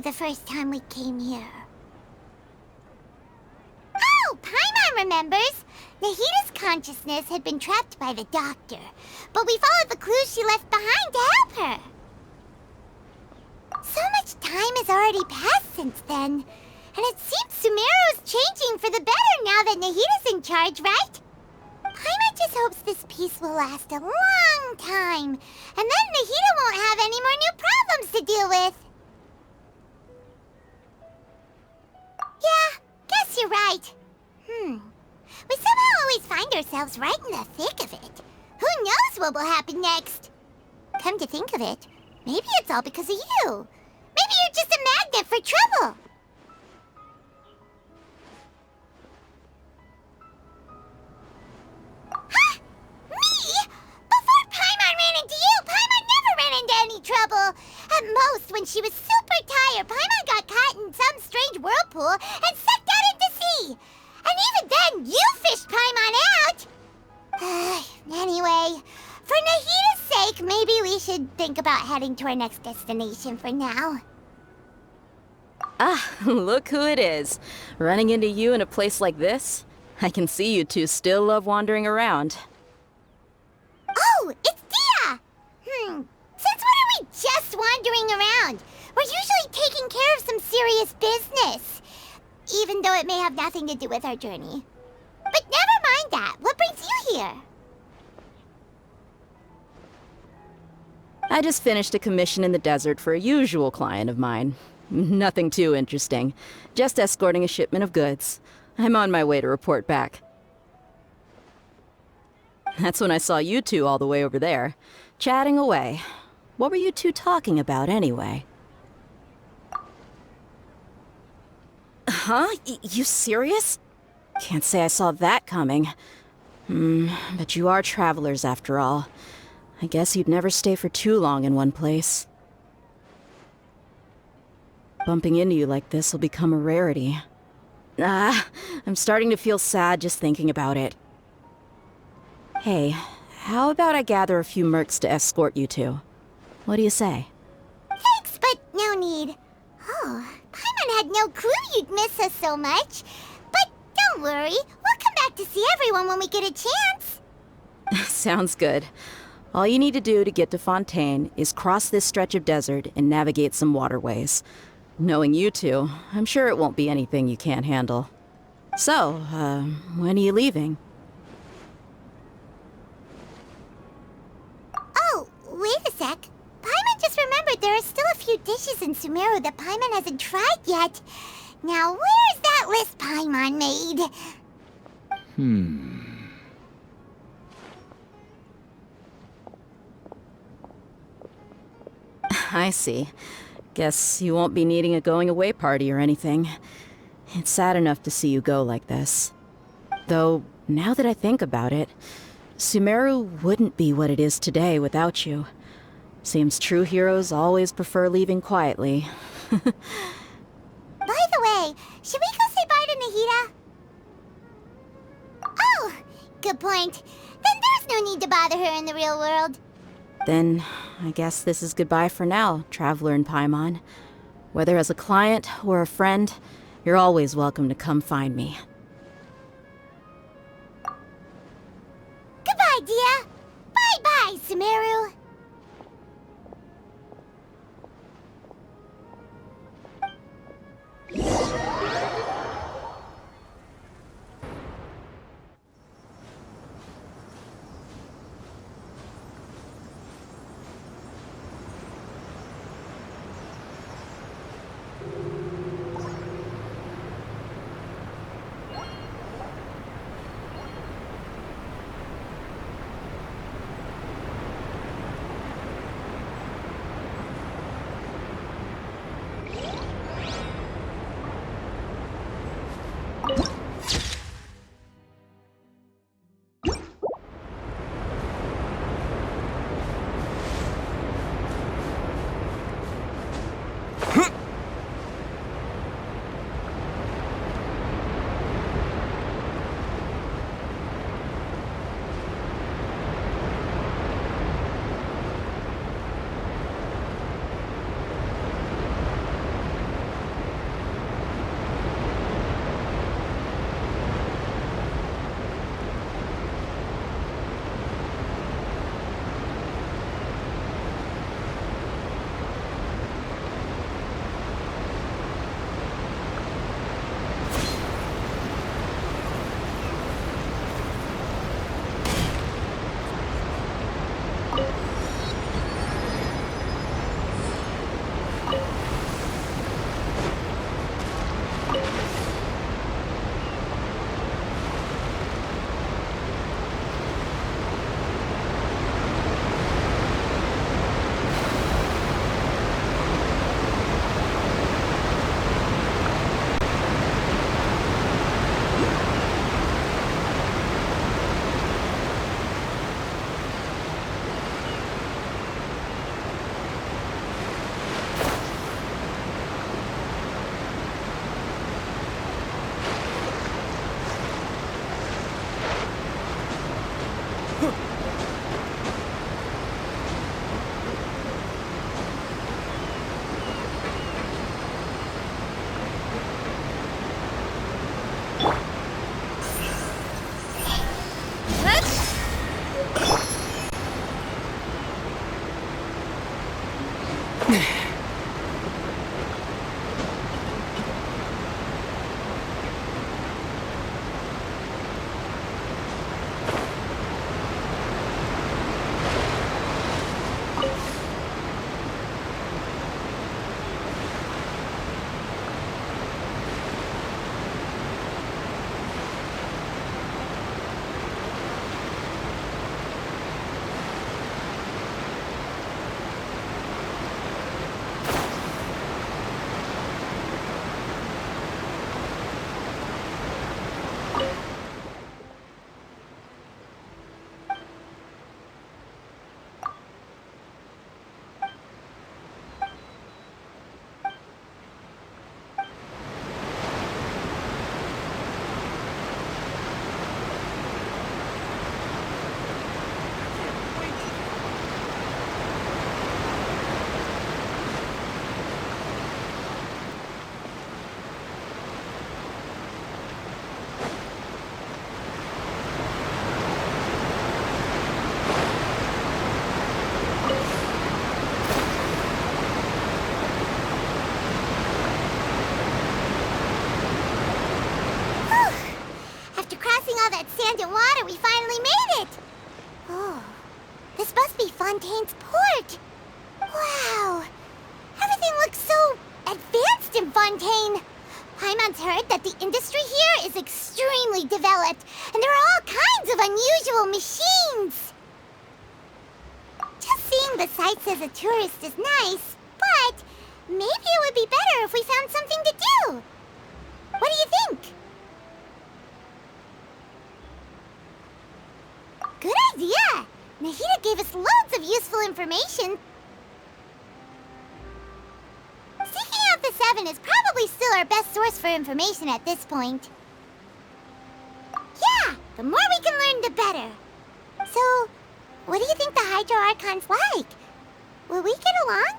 the first time we came here. Oh, Paimon remembers! Nahita's consciousness had been trapped by the doctor, but we followed the clues she left behind to help her. So much time has already passed since then, and it seems Sumeru's changing for the better now that Nahita's in charge, right? Paimon just hopes this peace will last a long time, and then Nahita won't have any more new problems to deal with. Yeah, guess you're right. We somehow always find ourselves right in the thick of it. Who knows what will happen next? Come to think of it, maybe it's all because of you. Maybe you're just a magnet for trouble. Huh? Me? Before Paimon ran into you, Paimon never ran into any trouble. At most, when she was super tired, Paimon got caught in some strange whirlpool and sucked out into sea. And even then, you fished Paimon out! Anyway, for Nahita's sake, maybe we should think about heading to our next destination for now. Ah, look who it is. Running into you in a place like this? I can see you two still love wandering around. Oh, it's Dia! Since when are we just wandering around? We're usually taking care of some serious business. Even though it may have nothing to do with our journey. But never mind that. What brings you here? I just finished a commission in the desert for a usual client of mine. Nothing too interesting. Just escorting a shipment of goods. I'm on my way to report back. That's when I saw you two all the way over there, chatting away. What were you two talking about anyway? Huh? You serious? Can't say I saw that coming. But you are travelers after all. I guess you'd never stay for too long in one place. Bumping into you like this will become a rarity. I'm starting to feel sad just thinking about it. Hey, how about I gather a few mercs to escort you two? What do you say? Thanks, but no need. Oh, Paimon had no clue you'd miss us so much. But don't worry, we'll come back to see everyone when we get a chance. Sounds good. All you need to do to get to Fontaine is cross this stretch of desert and navigate some waterways. Knowing you two, I'm sure it won't be anything you can't handle. So, when are you leaving? Oh, wait a sec. Paimon just remembered there are still a few dishes in Sumeru that Paimon hasn't tried yet. Now, where's that list Paimon made? I see. Guess you won't be needing a going-away party or anything. It's sad enough to see you go like this. Though, now that I think about it, Sumeru wouldn't be what it is today without you. Seems true heroes always prefer leaving quietly. By the way, should we go say bye to Nahita? Oh, good point. Then there's no need to bother her in the real world. Then, I guess this is goodbye for now, Traveler in Paimon. Whether as a client or a friend, you're always welcome to come find me. Goodbye, Dia. Bye-bye, Sumeru. land and water, we finally made it! Oh, this must be Fontaine's port. Wow, everything looks so advanced in Fontaine. Paimon's heard that the industry here is extremely developed, and there are all kinds of unusual machines. Just seeing the sights as a tourist is nice, but maybe it would be better if we found something to do. What do you think? Good idea! Nahida gave us loads of useful information. Seeking out the Seven is probably still our best source for information at this point. Yeah, the more we can learn, the better. So, what do you think the Hydro Archon's like? Will we get along?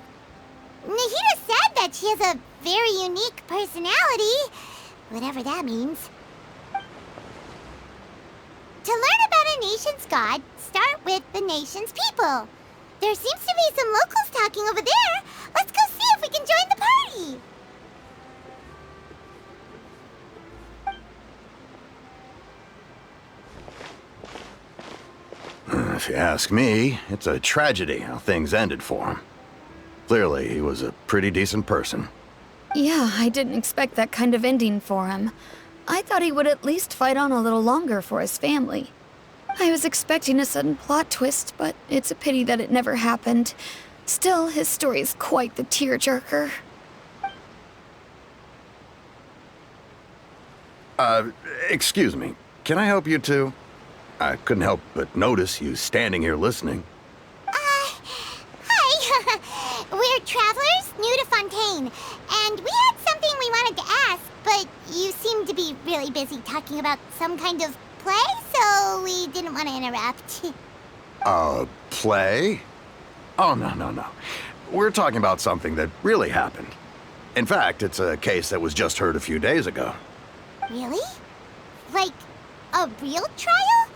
Nahida said that she has a very unique personality, whatever that means. To learn about a nation's god, start with the nation's people. There seems to be some locals talking over there. Let's go see if we can join the party. If you ask me, it's a tragedy how things ended for him. Clearly, he was a pretty decent person. Yeah, I didn't expect that kind of ending for him. I thought he would at least fight on a little longer for his family. I was expecting a sudden plot twist, but it's a pity that it never happened. Still, his story is quite the tearjerker. Excuse me. Can I help you too? I couldn't help but notice you standing here listening. Hi. We're travelers new to Fontaine, and we had something we wanted to ask, but you seem to be really busy talking about some kind of play, so we didn't want to interrupt. Play? Oh, no. We're talking about something that really happened. In fact, it's a case that was just heard a few days ago. Really? Like, a real trial?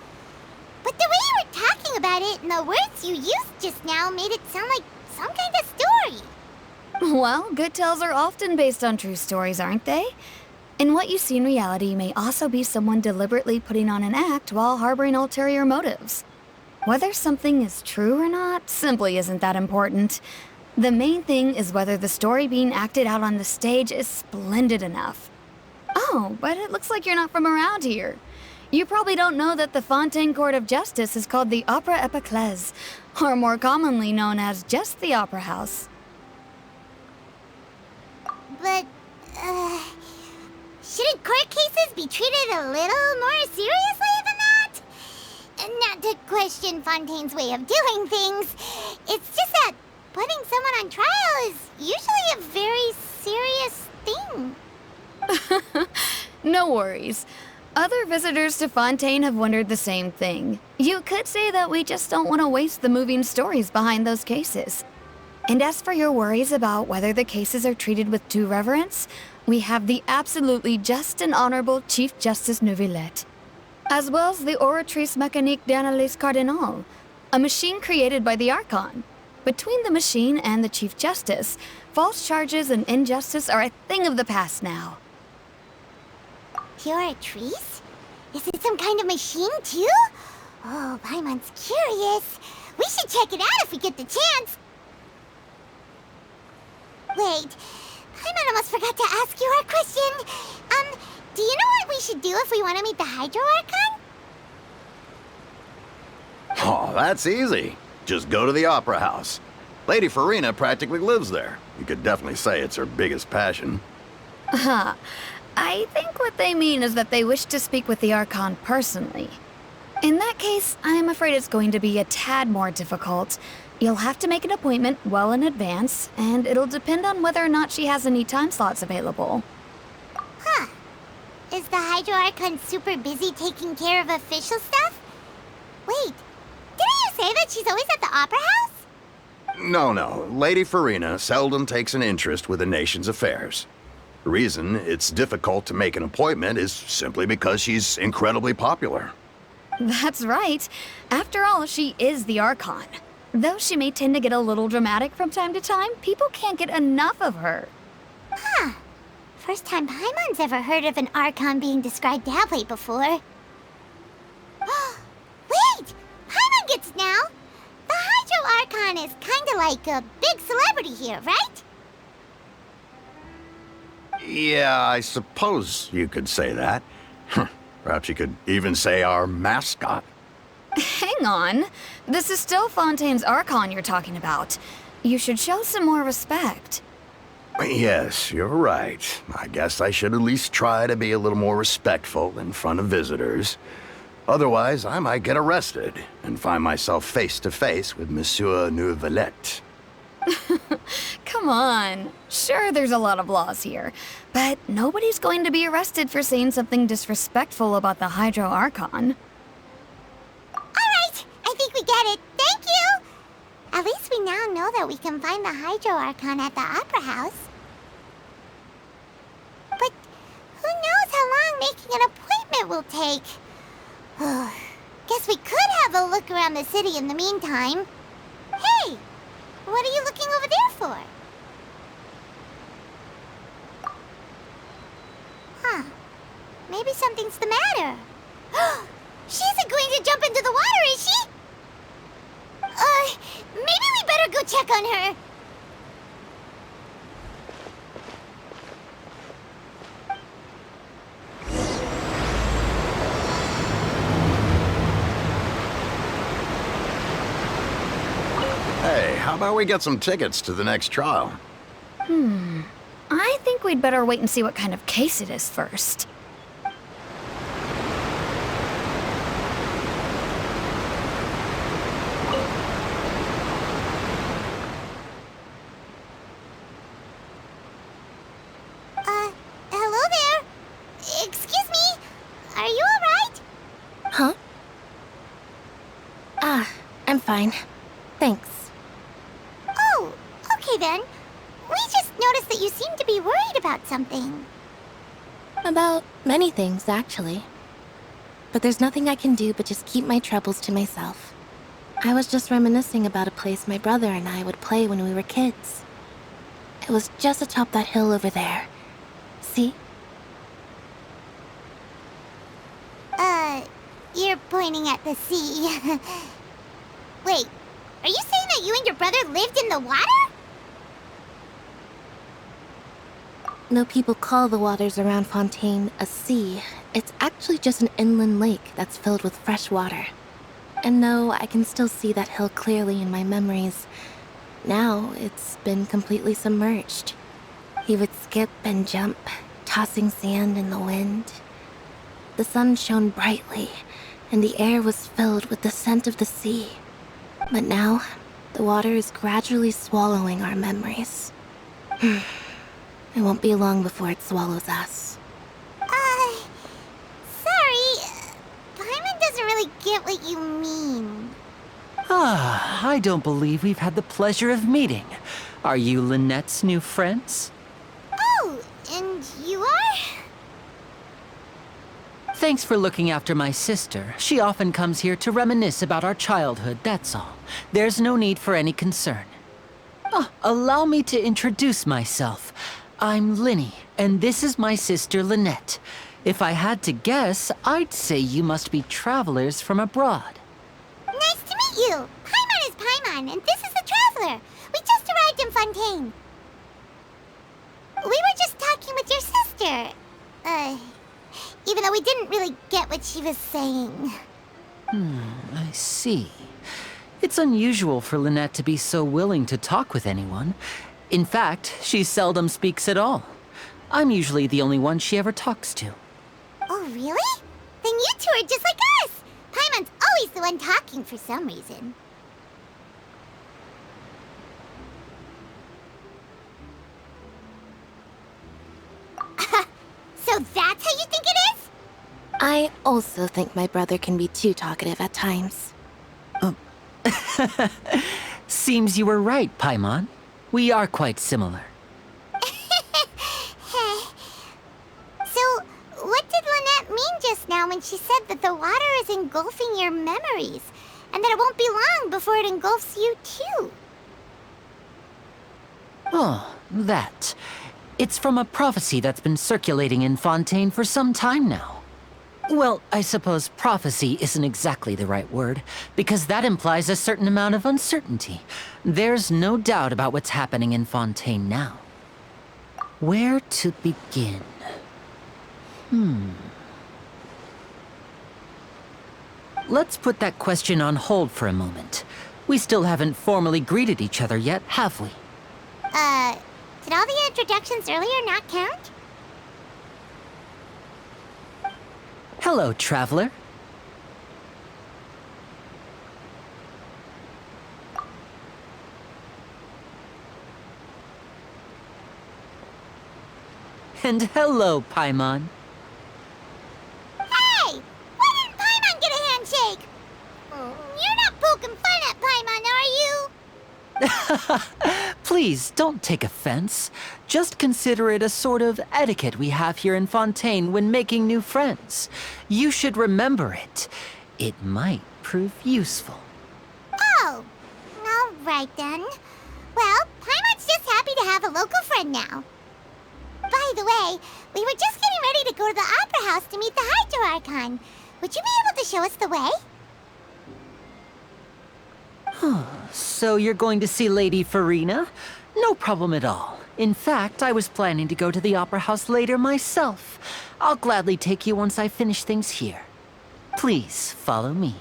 But the way you were talking about it and the words you used just now made it sound like some kind of story. Well, good tales are often based on true stories, aren't they? And what you see in reality may also be someone deliberately putting on an act while harboring ulterior motives. Whether something is true or not simply isn't that important. The main thing is whether the story being acted out on the stage is splendid enough. Oh, but it looks like you're not from around here. You probably don't know that the Fontaine Court of Justice is called the Opera Epiclese, or more commonly known as just the Opera House. But, shouldn't court cases be treated a little more seriously than that? Not to question Fontaine's way of doing things. It's just that putting someone on trial is usually a very serious thing. No worries. Other visitors to Fontaine have wondered the same thing. You could say that we just don't want to waste the moving stories behind those cases. And as for your worries about whether the cases are treated with due reverence, we have the absolutely just and honorable Chief Justice Neuvillette, as well as the Oratrice Mécanique d'Analyse Cardinal, a machine created by the Archon. Between the machine and the Chief Justice, false charges and injustice are a thing of the past now. Pure trees? Is it some kind of machine, too? Oh, Paimon's curious. We should check it out if we get the chance. Wait, Paimon almost forgot to ask you our question. Do you know what we should do if we want to meet the Hydro Archon? Oh, that's easy. Just go to the Opera House. Lady Farina practically lives there. You could definitely say it's her biggest passion. I think what they mean is that they wish to speak with the Archon personally. In that case, I'm afraid it's going to be a tad more difficult. You'll have to make an appointment well in advance, and it'll depend on whether or not she has any time slots available. Huh. Is the Hydro Archon super busy taking care of official stuff? Wait, didn't you say that she's always at the Opera House? No. Lady Farina seldom takes an interest with the nation's affairs. The reason it's difficult to make an appointment is simply because she's incredibly popular. That's right. After all, she is the Archon. Though she may tend to get a little dramatic from time to time, people can't get enough of her. Huh. First time Paimon's ever heard of an Archon being described that way before. is kinda like a big celebrity here, right? Yeah, I suppose you could say that. Perhaps you could even say our mascot. Hang on. This is still Fontaine's Archon you're talking about. You should show some more respect. Yes, you're right. I guess I should at least try to be a little more respectful in front of visitors. Otherwise, I might get arrested and find myself face to face with Monsieur Neuvillette. Come on. Sure, there's a lot of laws here, but nobody's going to be arrested for saying something disrespectful about the Hydro Archon. Alright, I think we get it. Thank you! At least we now know that we can find the Hydro Archon at the Opera House. But who knows how long making an appointment will take? Guess we could have a look around the city in the meantime. Hey! What are you looking over there for? Huh. Maybe something's the matter. She isn't going to jump into the water, is she? Maybe we better go check on her. Hey, how about we get some tickets to the next trial? I think we'd better wait and see what kind of case it is first. Hello there. Excuse me. Are you alright? Huh? I'm fine. Thanks. Oh, okay then. We just noticed that you seem to be worried about something. About many things, actually. But there's nothing I can do but just keep my troubles to myself. I was just reminiscing about a place my brother and I would play when we were kids. It was just atop that hill over there. See? You're pointing at the sea. Wait, are you saying that you and your brother lived in the water? Though people call the waters around Fontaine a sea, it's actually just an inland lake that's filled with fresh water. And though I can still see that hill clearly in my memories, now it's been completely submerged. He would skip and jump, tossing sand in the wind. The sun shone brightly, and the air was filled with the scent of the sea. But now, the water is gradually swallowing our memories. It won't be long before it swallows us. Sorry. Paimon doesn't really get what you mean. I don't believe we've had the pleasure of meeting. Are you Lynette's new friends? Oh, and you are? Thanks for looking after my sister. She often comes here to reminisce about our childhood, that's all. There's no need for any concern. Allow me to introduce myself. I'm Linny, and this is my sister Lynette. If I had to guess, I'd say you must be travelers from abroad. Nice to meet you. Paimon is Paimon, and this is the Traveler. We just arrived in Fontaine. We were just talking with your sister. Even though we didn't really get what she was saying. I see. It's unusual for Lynette to be so willing to talk with anyone. In fact, she seldom speaks at all. I'm usually the only one she ever talks to. Oh, really? Then you two are just like us. Paimon's always the one talking for some reason. So that's how you think it is? I also think my brother can be too talkative at times. Seems you were right, Paimon. We are quite similar. So, what did Lynette mean just now when she said that the water is engulfing your memories, and that it won't be long before it engulfs you too? Oh, that. It's from a prophecy that's been circulating in Fontaine for some time now. Well, I suppose prophecy isn't exactly the right word, because that implies a certain amount of uncertainty. There's no doubt about what's happening in Fontaine now. Where to begin? Let's put that question on hold for a moment. We still haven't formally greeted each other yet, have we? Did all the introductions earlier not count? Hello, traveler. And hello, Paimon. Hey! Why didn't Paimon get a handshake? You're not poking fun at Paimon, are you? Please, don't take offense. Just consider it a sort of etiquette we have here in Fontaine when making new friends. You should remember it. It might prove useful. Oh, all right then. Well, Paimon's just happy to have a local friend now. By the way, we were just getting ready to go to the Opera House to meet the Hydro Archon. Would you be able to show us the way? So you're going to see Lady Farina? No problem at all. In fact, I was planning to go to the Opera House later myself. I'll gladly take you once I finish things here. Please, follow me.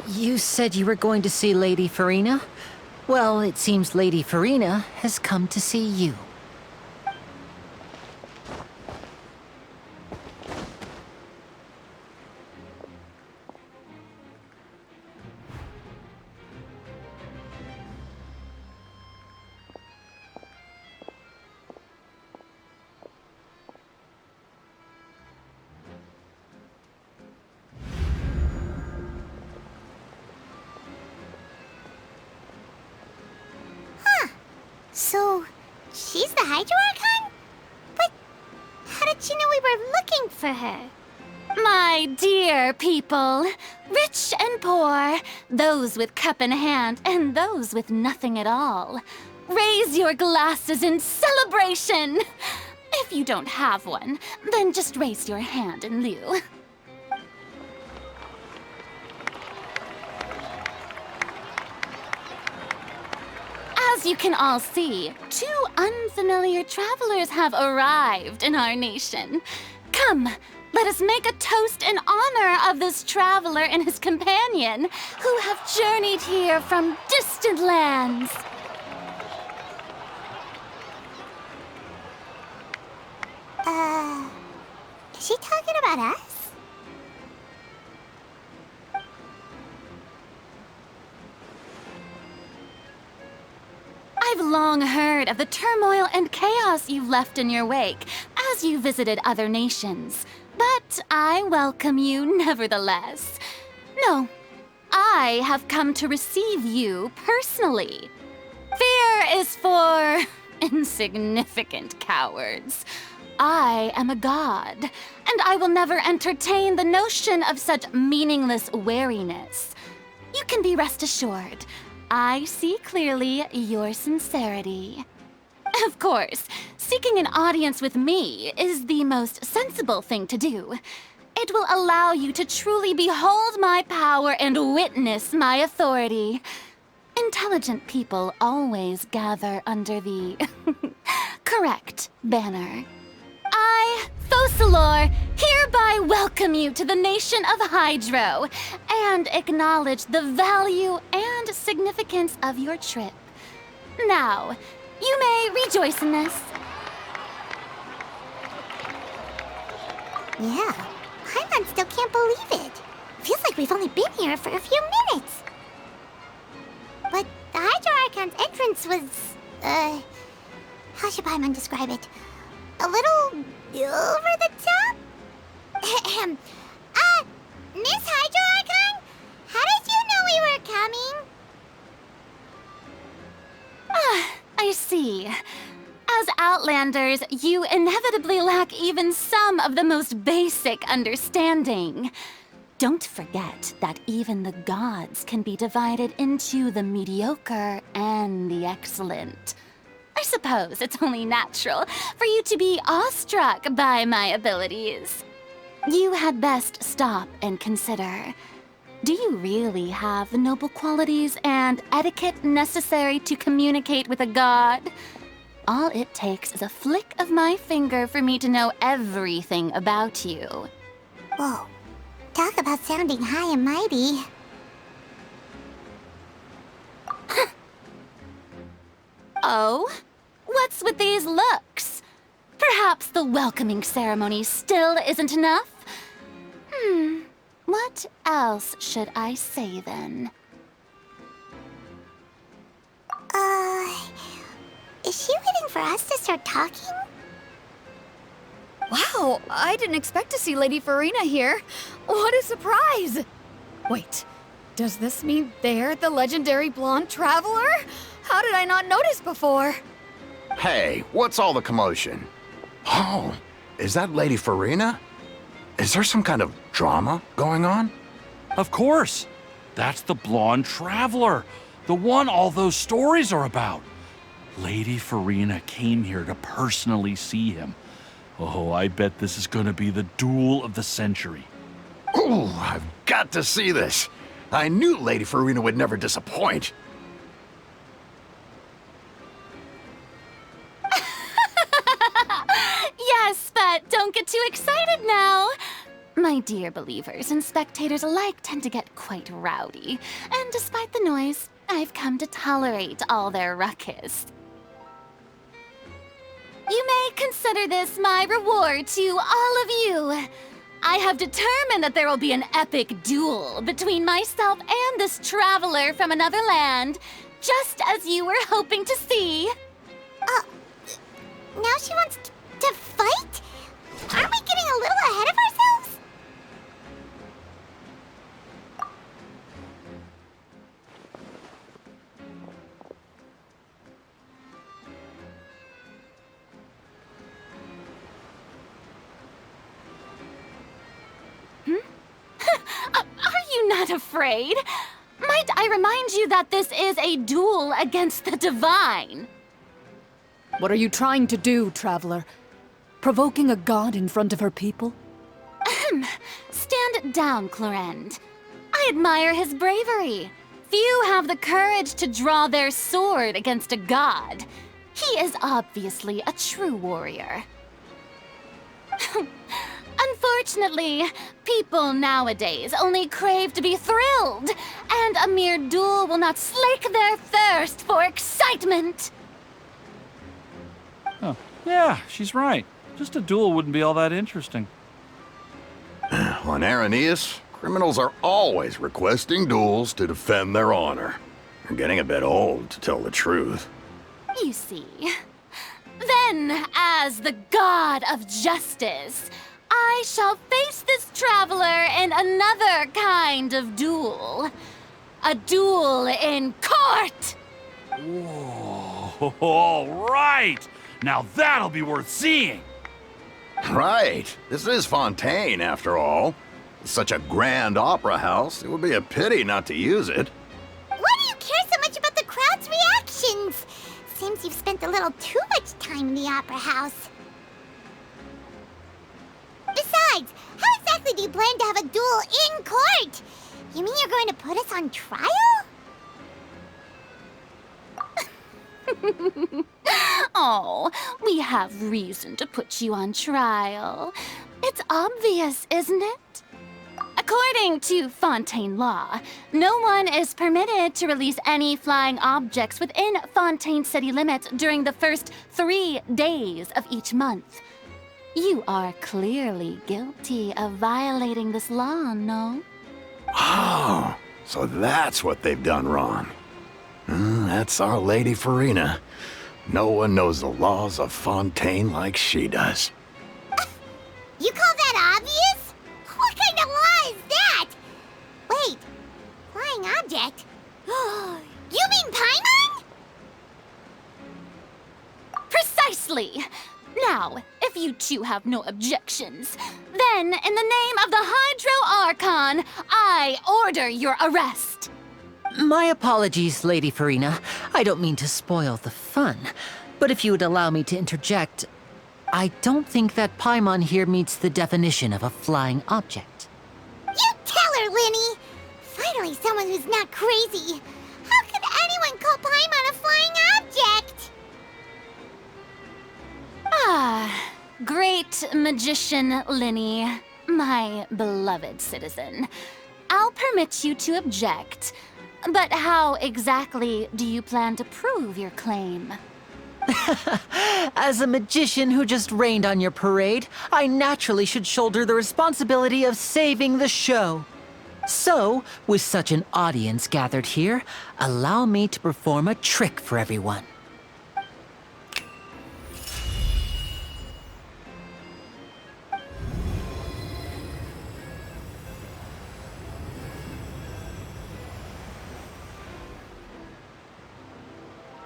You said you were going to see Lady Farina? Well, it seems Lady Farina has come to see you. So, she's the Hydro Archon? But how did she know we were looking for her? My dear people, rich and poor, those with cup in hand and those with nothing at all, raise your glasses in celebration! If you don't have one, then just raise your hand in lieu. As you can all see, two unfamiliar travelers have arrived in our nation. Come, let us make a toast in honor of this traveler and his companion who have journeyed here from distant lands. Is she talking about us? I've long heard of the turmoil and chaos you've left in your wake as you visited other nations. But I welcome you nevertheless. No, I have come to receive you personally. Fear is for insignificant cowards. I am a god, and I will never entertain the notion of such meaningless wariness. You can be rest assured. I see clearly your sincerity. Of course, seeking an audience with me is the most sensible thing to do. It will allow you to truly behold my power and witness my authority. Intelligent people always gather under the correct banner. I, Focalor, hereby welcome you to the nation of Hydro and acknowledge the value and significance of your trip. Now, you may rejoice in this. Yeah, Paimon still can't believe it. Feels like we've only been here for a few minutes. But the Hydro Archon's entrance was, how should Paimon describe it? A little over the top? Miss Hydro Archon? How did you know we were coming? I see. As Outlanders, you inevitably lack even some of the most basic understanding. Don't forget that even the gods can be divided into the mediocre and the excellent. I suppose it's only natural for you to be awestruck by my abilities. You had best stop and consider. Do you really have the noble qualities and etiquette necessary to communicate with a god? All it takes is a flick of my finger for me to know everything about you. Whoa. Talk about sounding high and mighty. Oh? What's with these looks? Perhaps the welcoming ceremony still isn't enough? What else should I say then? Is she waiting for us to start talking? Wow, I didn't expect to see Lady Farina here. What a surprise! Wait, does this mean they're the legendary blonde traveler? How did I not notice before? Hey, what's all the commotion? Oh, is that Lady Farina? Is there some kind of drama going on? Of course. That's the blonde traveler. The one all those stories are about. Lady Farina came here to personally see him. Oh, I bet this is gonna be the duel of the century. Ooh, I've got to see this. I knew Lady Farina would never disappoint. Yes, but don't get too excited now. My dear believers and spectators alike tend to get quite rowdy, and despite the noise, I've come to tolerate all their ruckus. You may consider this my reward to all of you. I have determined that there will be an epic duel between myself and this traveler from another land, just as you were hoping to see. Now she wants to fight? Aren't we getting a little ahead of ourselves? Are you not afraid? Might I remind you that this is a duel against the divine? What are you trying to do, traveler? Provoking a god in front of her people? Stand down, Clorend. I admire his bravery. Few have the courage to draw their sword against a god. He is obviously a true warrior. Unfortunately, people nowadays only crave to be thrilled, and a mere duel will not slake their thirst for excitement. Oh, yeah, she's right. Just a duel wouldn't be all that interesting. On Araneus, criminals are always requesting duels to defend their honor. They're getting a bit old, to tell the truth. You see. Then, as the god of justice, I shall face this traveler in another kind of duel. A duel in court! Whoa, all right! Now that'll be worth seeing! Right. This is Fontaine, after all. It's such a grand opera house, it would be a pity not to use it. Why do you care so much about the crowd's reactions? Seems you've spent a little too much time in the opera house. Besides, how exactly do you plan to have a duel in court? You mean you're going to put us on trial? Oh, we have reason to put you on trial. It's obvious, isn't it? According to Fontaine law, no one is permitted to release any flying objects within Fontaine city limits during the first 3 days of each month. You are clearly guilty of violating this law, no? Oh, so that's what they've done wrong. That's our Lady Farina. No one knows the laws of Fontaine like she does. You call that obvious? What kind of law is that? object? You mean Paimon? Precisely! Now, if you two have no objections, then in the name of the Hydro Archon, I order your arrest. My apologies, Lady Farina. I don't mean to spoil the fun. But if you would allow me to interject, I don't think that Paimon here meets the definition of a flying object. You tell her, Linny! Finally someone who's not crazy. How could anyone call Paimon a flying object? Ah, great magician Linny, my beloved citizen. I'll permit you to object, but how exactly do you plan to prove your claim? As a magician who just rained on your parade, I naturally should shoulder the responsibility of saving the show. So, with such an audience gathered here, allow me to perform a trick for everyone.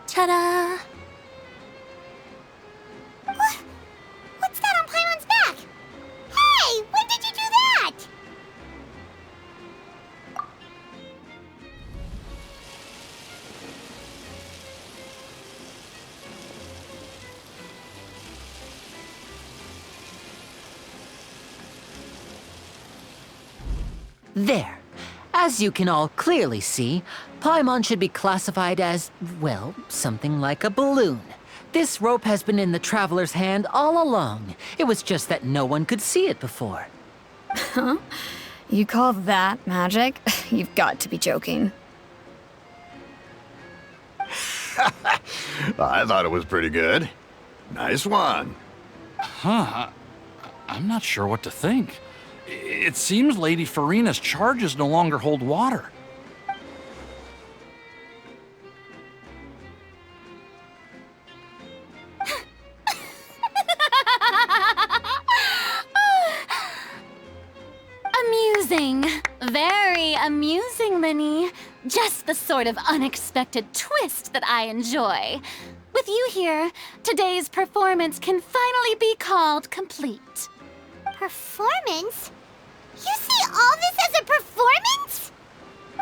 Ta-da! What's that on Paimon's back? Hey, when did you do that? There. As you can all clearly see, Paimon should be classified as, well, something like a balloon. This rope has been in the Traveler's hand all along. It was just that no one could see it before. Huh? You call that magic? You've got to be joking. I thought it was pretty good. Nice one. Huh. I'm not sure what to think. It seems Lady Farina's charges no longer hold water. Amusing. Very amusing, Linny. Just the sort of unexpected twist that I enjoy. With you here, today's performance can finally be called complete. Performance? You see all this as a performance?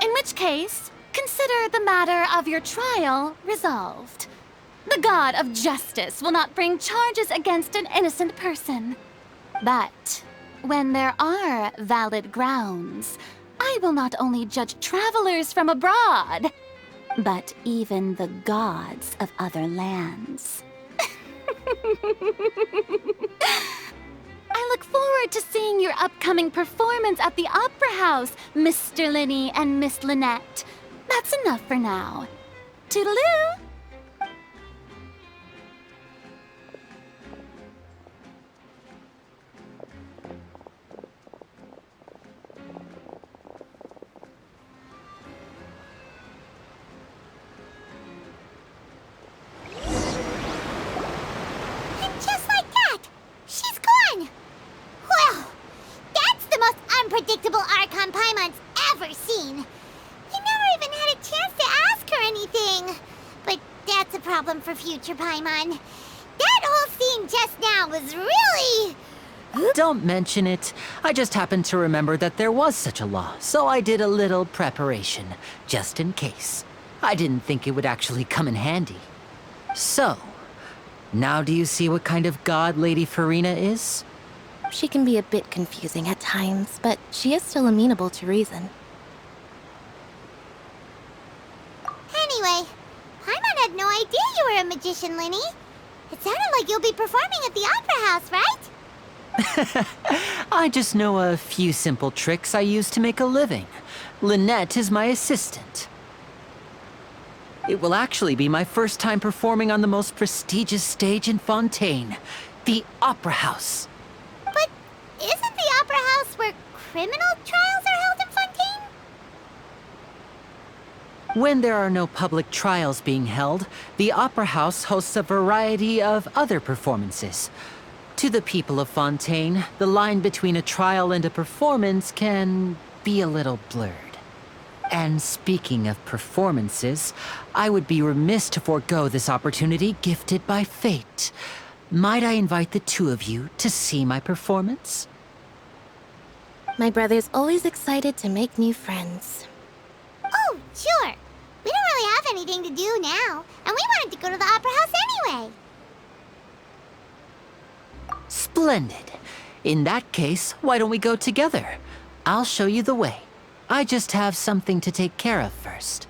In which case, consider the matter of your trial resolved. The god of justice will not bring charges against an innocent person. But when there are valid grounds, I will not only judge travelers from abroad, but even the gods of other lands. I look forward to seeing your upcoming performance at the Opera House, Mr. Linny and Miss Lynette. That's enough for now. Toodaloo! And just like that, she's gone. Well, that's the most unpredictable Archon Paimon's ever seen. You never even had a chance to ask her anything. But that's a problem for future Paimon. That whole scene just now was really... Don't mention it. I just happened to remember that there was such a law, so I did a little preparation, just in case. I didn't think it would actually come in handy. So, now do you see what kind of god Lady Farina is? She can be a bit confusing at times, but she is still amenable to reason. Anyway, Paimon had no idea you were a magician, Linny. It sounded like you'll be performing at the Opera House, right? I just know a few simple tricks I use to make a living. Lynette is my assistant. It will actually be my first time performing on the most prestigious stage in Fontaine, the Opera House. But isn't the Opera House where criminal trials are held in Fontaine? When there are no public trials being held, the Opera House hosts a variety of other performances. To the people of Fontaine, the line between a trial and a performance can be a little blurred. And speaking of performances, I would be remiss to forego this opportunity gifted by fate. Might I invite the two of you to see my performance? My brother's always excited to make new friends. Oh, sure. We don't really have anything to do now, and we wanted to go to the Opera House anyway. Splendid. In that case, why don't we go together? I'll show you the way. I just have something to take care of first.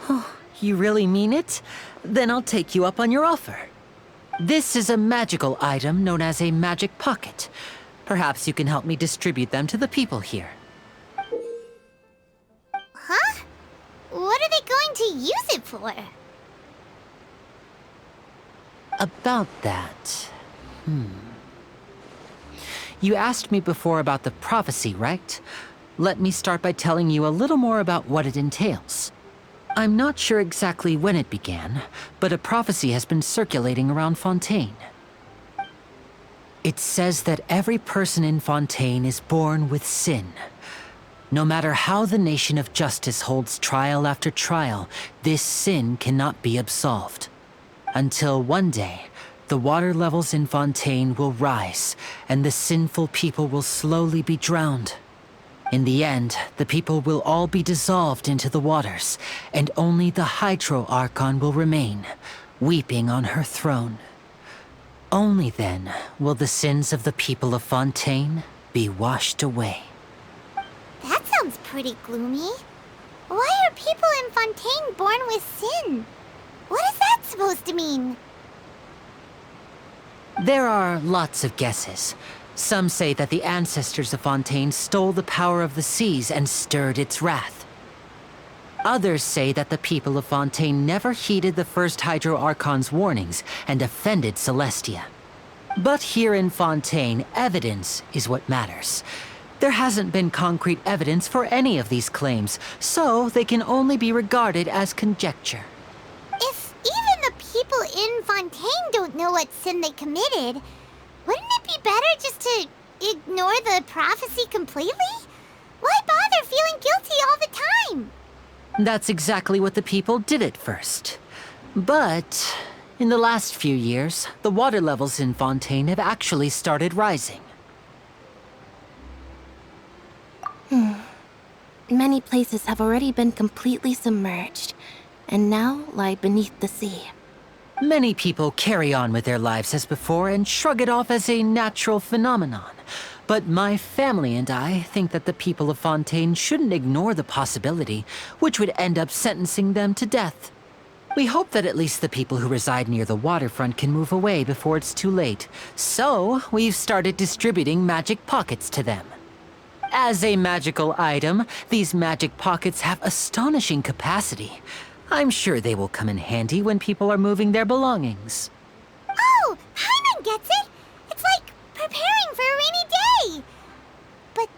Oh, you really mean it? Then I'll take you up on your offer. This is a magical item known as a magic pocket. Perhaps you can help me distribute them to the people here. Huh? What are they going to use it for? About that... You asked me before about the prophecy, right? Let me start by telling you a little more about what it entails. I'm not sure exactly when it began, but a prophecy has been circulating around Fontaine. It says that every person in Fontaine is born with sin. No matter how the nation of justice holds trial after trial, this sin cannot be absolved. Until one day, the water levels in Fontaine will rise, and the sinful people will slowly be drowned. In the end, the people will all be dissolved into the waters, and only the Hydro Archon will remain, weeping on her throne. Only then will the sins of the people of Fontaine be washed away. That sounds pretty gloomy. Why are people in Fontaine born with sin? What is that supposed to mean? There are lots of guesses. Some say that the ancestors of Fontaine stole the power of the seas and stirred its wrath. Others say that the people of Fontaine never heeded the first Hydro Archon's warnings and offended Celestia. But here in Fontaine, evidence is what matters. There hasn't been concrete evidence for any of these claims, so they can only be regarded as conjecture. If even the people in Fontaine don't know what sin they committed, wouldn't it be better just to ignore the prophecy completely? Why bother feeling guilty all the time? That's exactly what the people did at first. But in the last few years, the water levels in Fontaine have actually started rising. Many places have already been completely submerged, and now lie beneath the sea. Many people carry on with their lives as before and shrug it off as a natural phenomenon. But my family and I think that the people of Fontaine shouldn't ignore the possibility, which would end up sentencing them to death. We hope that at least the people who reside near the waterfront can move away before it's too late. So, we've started distributing magic pockets to them. As a magical item, these magic pockets have astonishing capacity. I'm sure they will come in handy when people are moving their belongings. Oh, Paimon gets it! It's like preparing for a rainy day! But...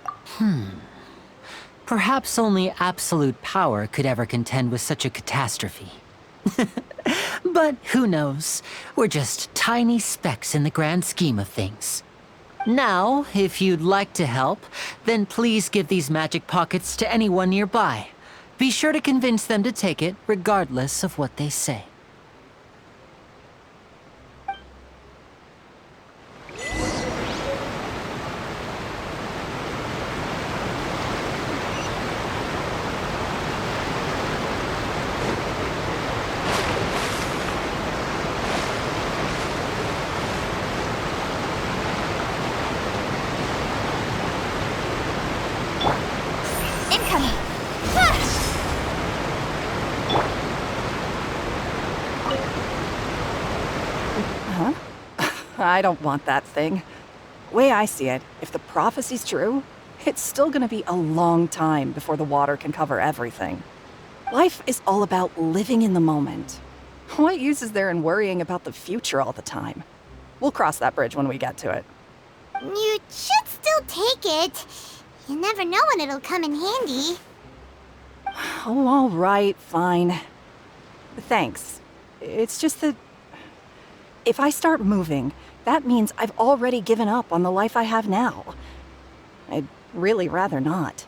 Perhaps only absolute power could ever contend with such a catastrophe. But who knows? We're just tiny specks in the grand scheme of things. Now, if you'd like to help, then please give these magic pockets to anyone nearby. Be sure to convince them to take it, regardless of what they say. Incoming! I don't want that thing. Way I see it, if the prophecy's true, it's still gonna be a long time before the water can cover everything. Life is all about living in the moment. What use is there in worrying about the future all the time? We'll cross that bridge when we get to it. You should still take it. You never know when it'll come in handy. Oh, all right, fine. Thanks. It's just that if I start moving, that means I've already given up on the life I have now. I'd really rather not.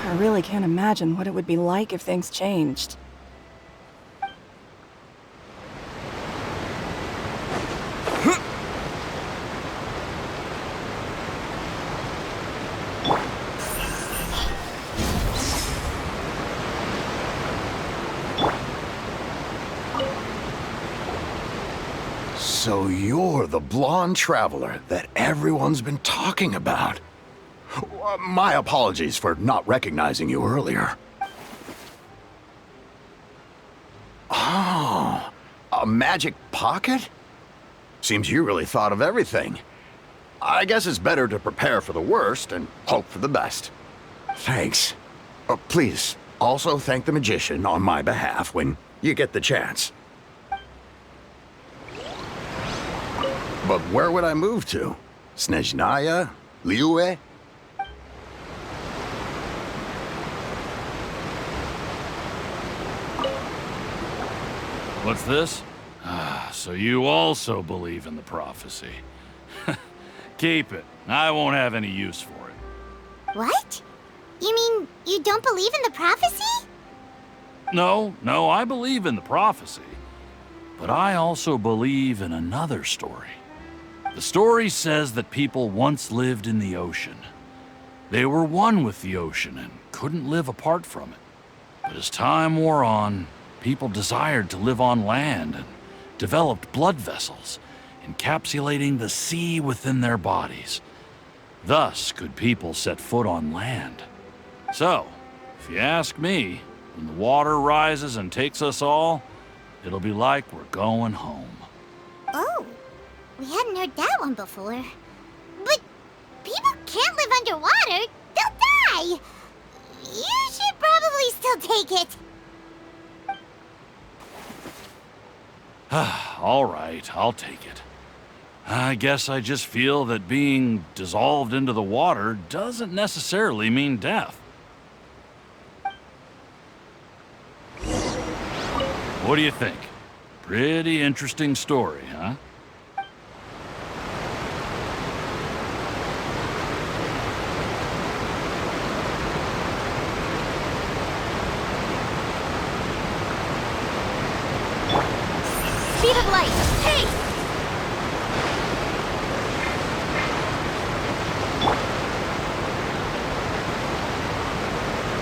I really can't imagine what it would be like if things changed. So you're the blonde traveler that everyone's been talking about. My apologies for not recognizing you earlier. Oh, a magic pocket? Seems you really thought of everything. I guess it's better to prepare for the worst and hope for the best. Thanks. Please, also thank the magician on my behalf when you get the chance. But where would I move to? Snezhnaya? Liyue? What's this? So you also believe in the prophecy. Keep it. I won't have any use for it. What? You mean you don't believe in the prophecy? No, I believe in the prophecy. But I also believe in another story. The story says that people once lived in the ocean. They were one with the ocean and couldn't live apart from it. But as time wore on, people desired to live on land and developed blood vessels, encapsulating the sea within their bodies. Thus could people set foot on land. So, if you ask me, when the water rises and takes us all, it'll be like we're going home. Oh, we hadn't heard that one before. But people can't live underwater. They'll die. You should probably still take it. All right, I'll take it. I guess I just feel that being dissolved into the water doesn't necessarily mean death. What do you think? Pretty interesting story, huh? Speed of light! Hey!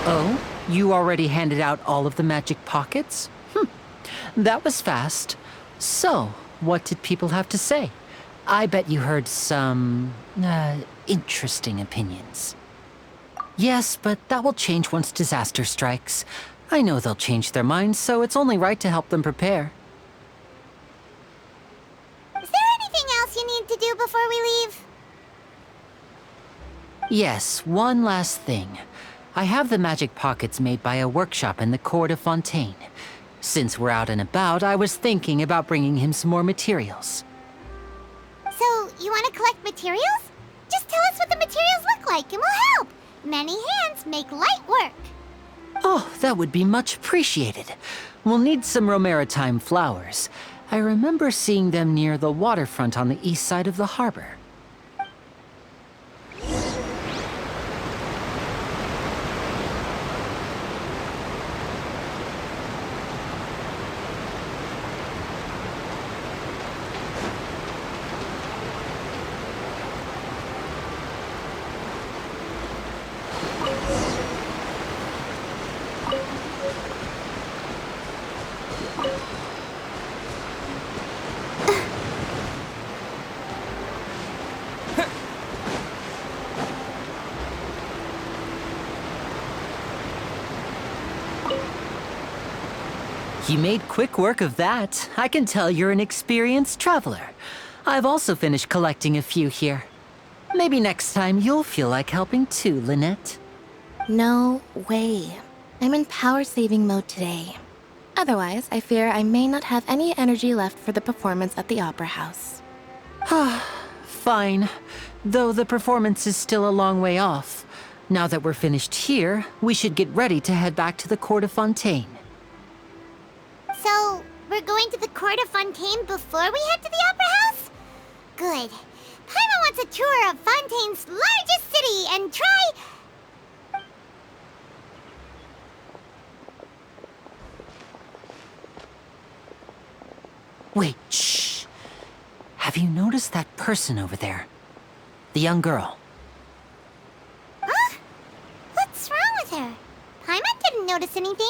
Oh? You already handed out all of the magic pockets? That was fast. So, what did people have to say? I bet you heard some, interesting opinions. Yes, but that will change once disaster strikes. I know they'll change their minds, so it's only right to help them prepare. Is there anything else you need to do before we leave? Yes, one last thing. I have the magic pockets made by a workshop in the court of Fontaine. Since we're out and about, I was thinking about bringing him some more materials. So, you want to collect materials? Just tell us what the materials look like and we'll help. Many hands make light work. Oh, that would be much appreciated. We'll need some romaritime flowers. I remember seeing them near the waterfront on the east side of the harbor. You made quick work of that. I can tell you're an experienced traveler. I've also finished collecting a few here. Maybe next time you'll feel like helping too, Lynette. No way. I'm in power-saving mode today. Otherwise, I fear I may not have any energy left for the performance at the Opera House. Fine. Though the performance is still a long way off. Now that we're finished here, we should get ready to head back to the court of Fontaine. So, we're going to the court of Fontaine before we head to the Opera House? Good. Paimon wants a tour of Fontaine's largest city and try... Have you noticed that person over there? The young girl. Huh? What's wrong with her? Paimon didn't notice anything.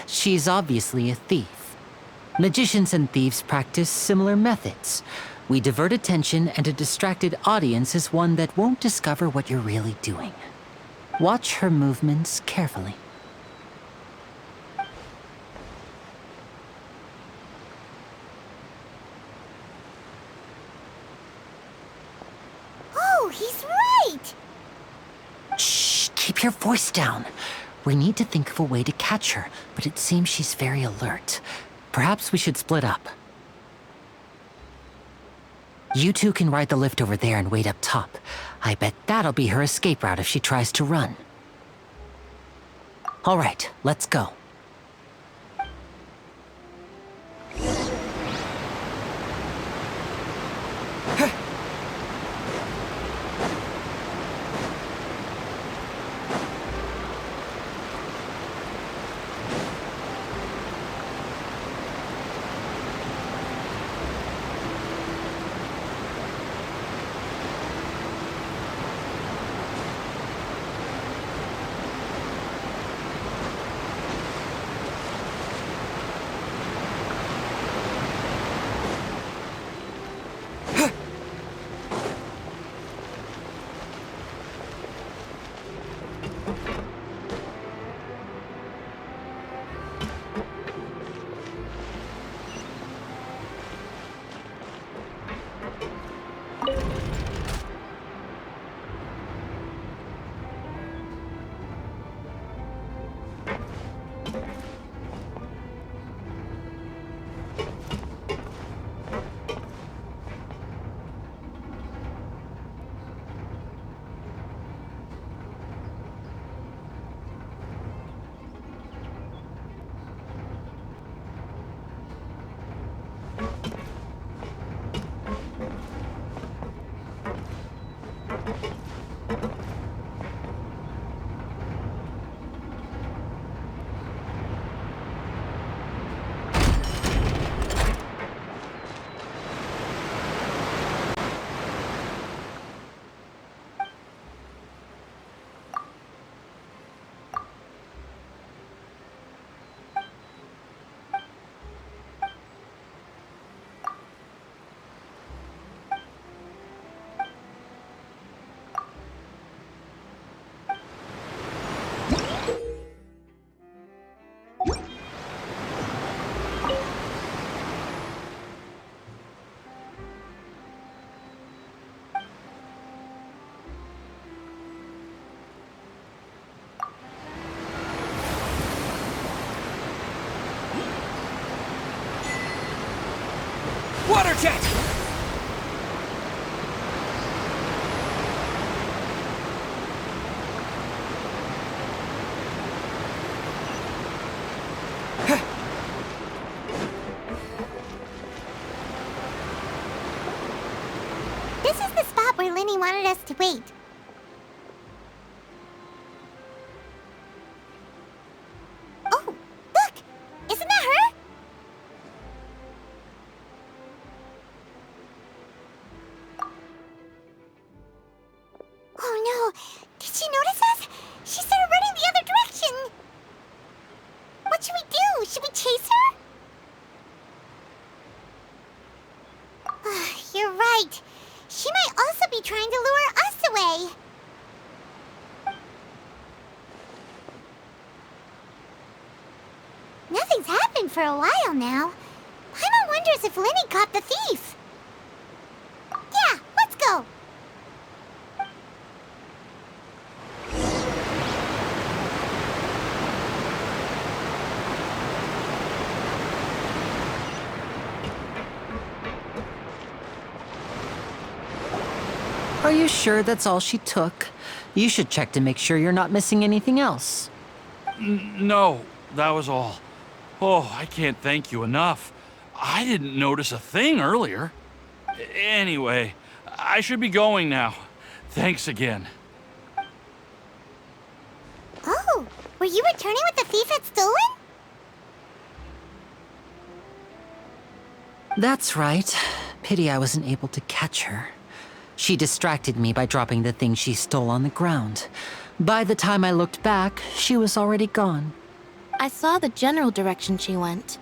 She's obviously a thief. Magicians and thieves practice similar methods. We divert attention, and a distracted audience is one that won't discover what you're really doing. Watch her movements carefully. Oh, he's right! Shh, keep your voice down. We need to think of a way to catch her, but it seems she's very alert. Perhaps we should split up. You two can ride the lift over there and wait up top. I bet that'll be her escape route if she tries to run. All right, let's go. Water jet! This is the spot where Linny wanted us to wait. Oh, look! Isn't that her? Oh no! Did she notice us? She started running the other direction! What should we do? Should we chase her? You're right. She might also be trying to lure us away. Nothing's happened for a while now. Paimon wonders if Linny caught the thief. Yeah, let's go. Are you sure that's all she took? You should check to make sure you're not missing anything else. No, that was all. Oh, I can't thank you enough. I didn't notice a thing earlier. Anyway, I should be going now. Thanks again. Oh, were you returning what the thief had stolen? That's right. Pity I wasn't able to catch her. She distracted me by dropping the thing she stole on the ground. By the time I looked back, she was already gone. I saw the general direction she went,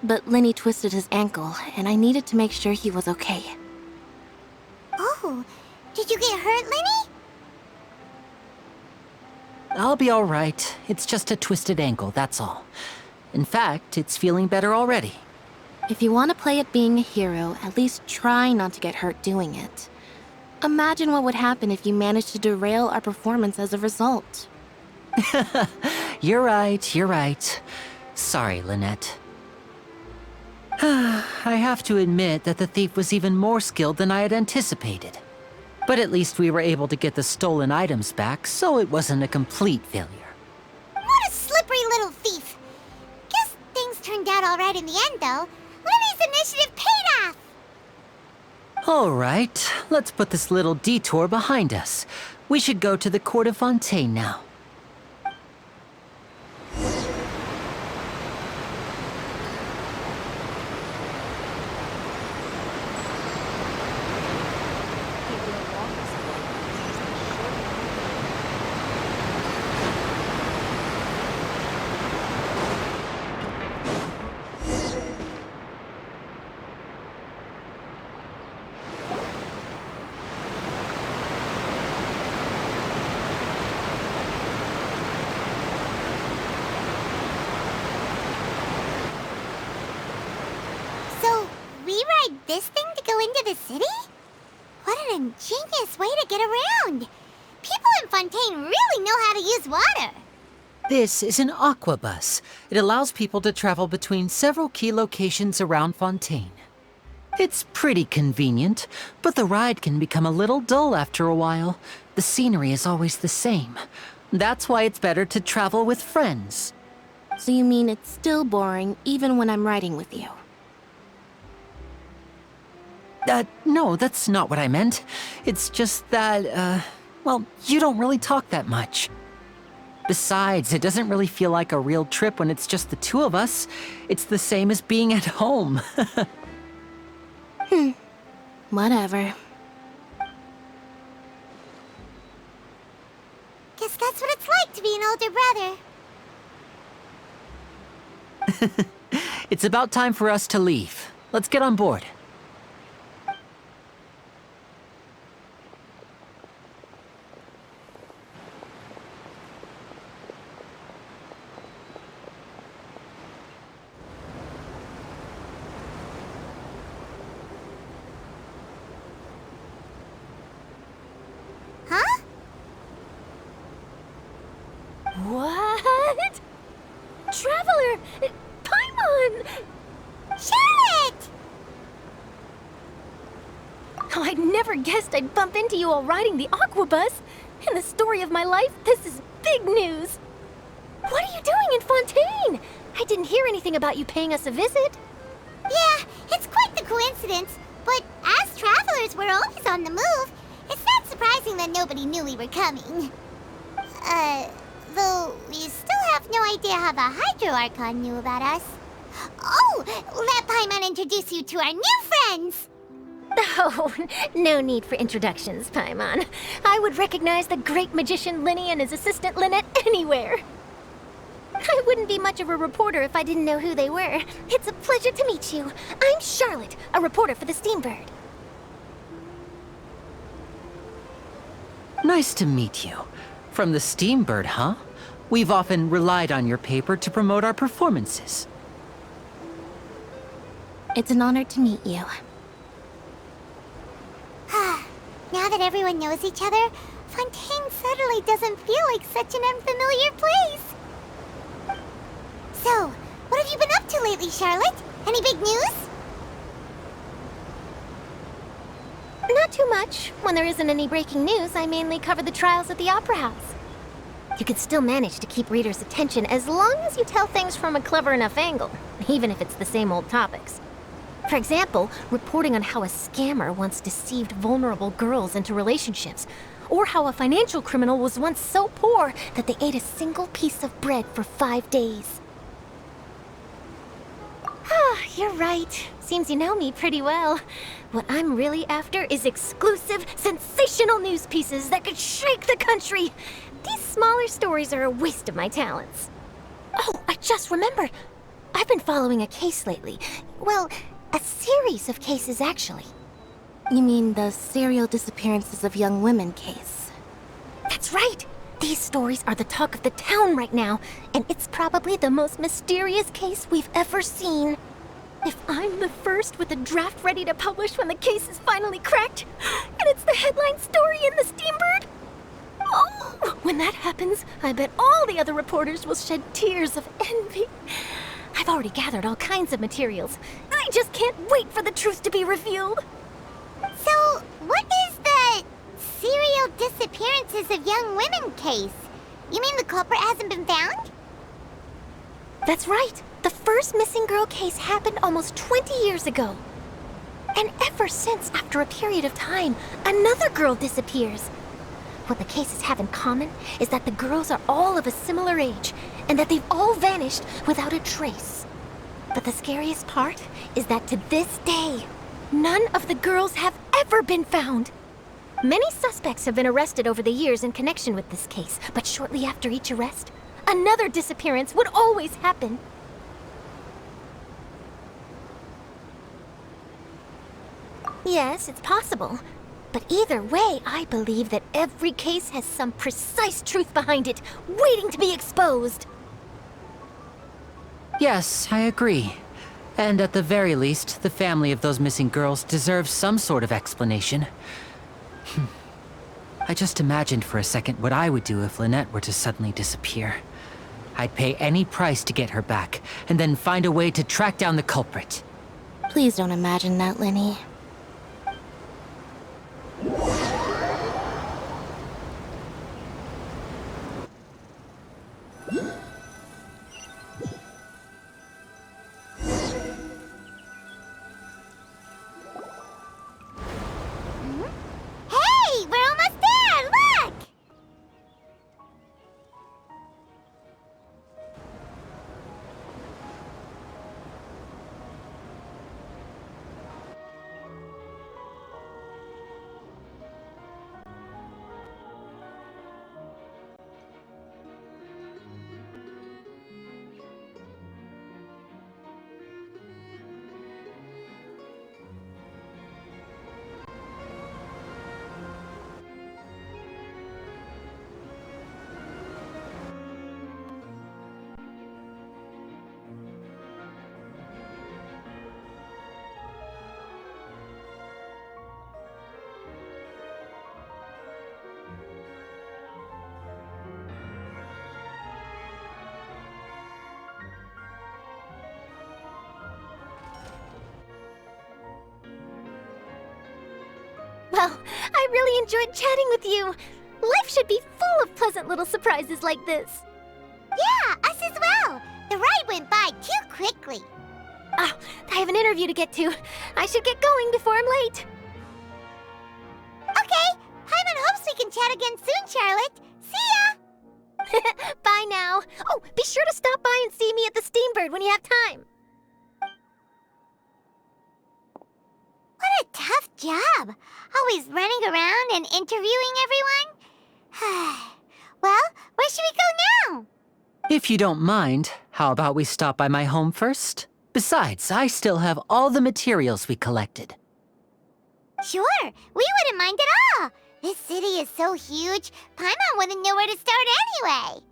but Lenny twisted his ankle, and I needed to make sure he was okay. Oh, did you get hurt, Lenny? I'll be all right. It's just a twisted ankle, that's all. In fact, it's feeling better already. If you want to play at being a hero, at least try not to get hurt doing it. Imagine what would happen if you managed to derail our performance as a result. You're right. Sorry, Lynette. I have to admit that the thief was even more skilled than I had anticipated. But at least we were able to get the stolen items back, so it wasn't a complete failure. What a slippery little thief. Guess things turned out all right in the end, though. Lenny's initiative paid off. All right, let's put this little detour behind us. We should go to the court of Fontaine now. This thing to go into the city? What an ingenious way to get around! People in Fontaine really know how to use water! This is an aqua bus. It allows people to travel between several key locations around Fontaine. It's pretty convenient, but the ride can become a little dull after a while. The scenery is always the same. That's why it's better to travel with friends. So you mean it's still boring even when I'm riding with you? No, that's not what I meant. It's just that, well, you don't really talk that much. Besides, it doesn't really feel like a real trip when it's just the two of us. It's the same as being at home. Whatever. Guess that's what it's like to be an older brother. It's about time for us to leave. Let's get on board. Huh? What? Traveler! Paimon! Charlotte! Oh, I'd never guessed I'd bump into you while riding the aqua bus. In the story of my life, this is big news. What are you doing in Fontaine? I didn't hear anything about you paying us a visit. Yeah, it's quite the coincidence. But as travelers, we're always on the move. It's not surprising that nobody knew we were coming. Though we still have no idea how the Hydro Archon knew about us. Oh, let Paimon introduce you to our new friends! Oh, no need for introductions, Paimon. I would recognize the great magician Lenny and his assistant Lynette anywhere. I wouldn't be much of a reporter if I didn't know who they were. It's a pleasure to meet you. I'm Charlotte, a reporter for the Steambird. Nice to meet you. From the Steambird, huh? We've often relied on your paper to promote our performances. It's an honor to meet you. Now that everyone knows each other, Fontaine suddenly doesn't feel like such an unfamiliar place. So, what have you been up to lately, Charlotte? Any big news? Not too much. When there isn't any breaking news, I mainly cover the trials at the Opera House. You can still manage to keep readers' attention as long as you tell things from a clever enough angle, even if it's the same old topics. For example, reporting on how a scammer once deceived vulnerable girls into relationships, or how a financial criminal was once so poor that they ate a single piece of bread for 5 days. you're right. Seems you know me pretty well. What I'm really after is exclusive, sensational news pieces that could shake the country. These smaller stories are a waste of my talents. Oh, I just remembered. I've been following a case lately. Well, a series of cases, actually. You mean the serial disappearances of young women case? That's right! These stories are the talk of the town right now, and it's probably the most mysterious case we've ever seen. If I'm the first with a draft ready to publish when the case is finally cracked, and it's the headline story in the Steambird, oh, when that happens, I bet all the other reporters will shed tears of envy. I've already gathered all kinds of materials. I just can't wait for the truth to be revealed. So, what is the serial disappearances of young women case? You mean the culprit hasn't been found? That's right. The first missing girl case happened almost 20 years ago. And ever since, after a period of time, another girl disappears. What the cases have in common is that the girls are all of a similar age, and that they've all vanished without a trace. But the scariest part is that to this day, none of the girls have ever been found. Many suspects have been arrested over the years in connection with this case, but shortly after each arrest, another disappearance would always happen. Yes, it's possible. But either way, I believe that every case has some precise truth behind it, waiting to be exposed. Yes, I agree. And at the very least, the family of those missing girls deserves some sort of explanation. I just imagined for a second what I would do if Lynette were to suddenly disappear. I'd pay any price to get her back, and then find a way to track down the culprit. Please don't imagine that, Lenny. Hey, we're almost there! Look! Well, I really enjoyed chatting with you. Life should be full of pleasant little surprises like this. Yeah, us as well. The ride went by too quickly. Oh, I have an interview to get to. I should get going before I'm late. Okay, Paimon hopes we can chat again soon, Charlotte. See ya! Bye now. Oh, be sure to stop by and see me at the Steambird when you have time. What a tough job. Always running around and interviewing everyone. Well, where should we go now? If you don't mind, how about we stop by my home first? Besides, I still have all the materials we collected. Sure, we wouldn't mind at all. This city is so huge, Paimon wouldn't know where to start anyway.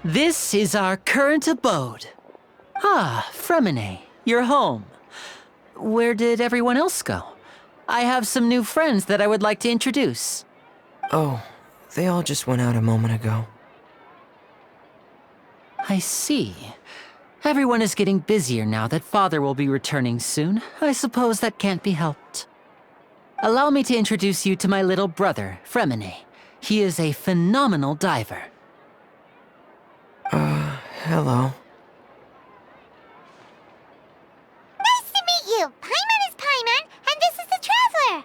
This is our current abode. Ah, Fremine, you're home. Where did everyone else go? I have some new friends that I would like to introduce. Oh, they all just went out a moment ago. I see. Everyone is getting busier now that Father will be returning soon. I suppose that can't be helped. Allow me to introduce you to my little brother, Fremine. He is a phenomenal diver. Hello. Nice to meet you. Paimon is Paimon, and this is the Traveler.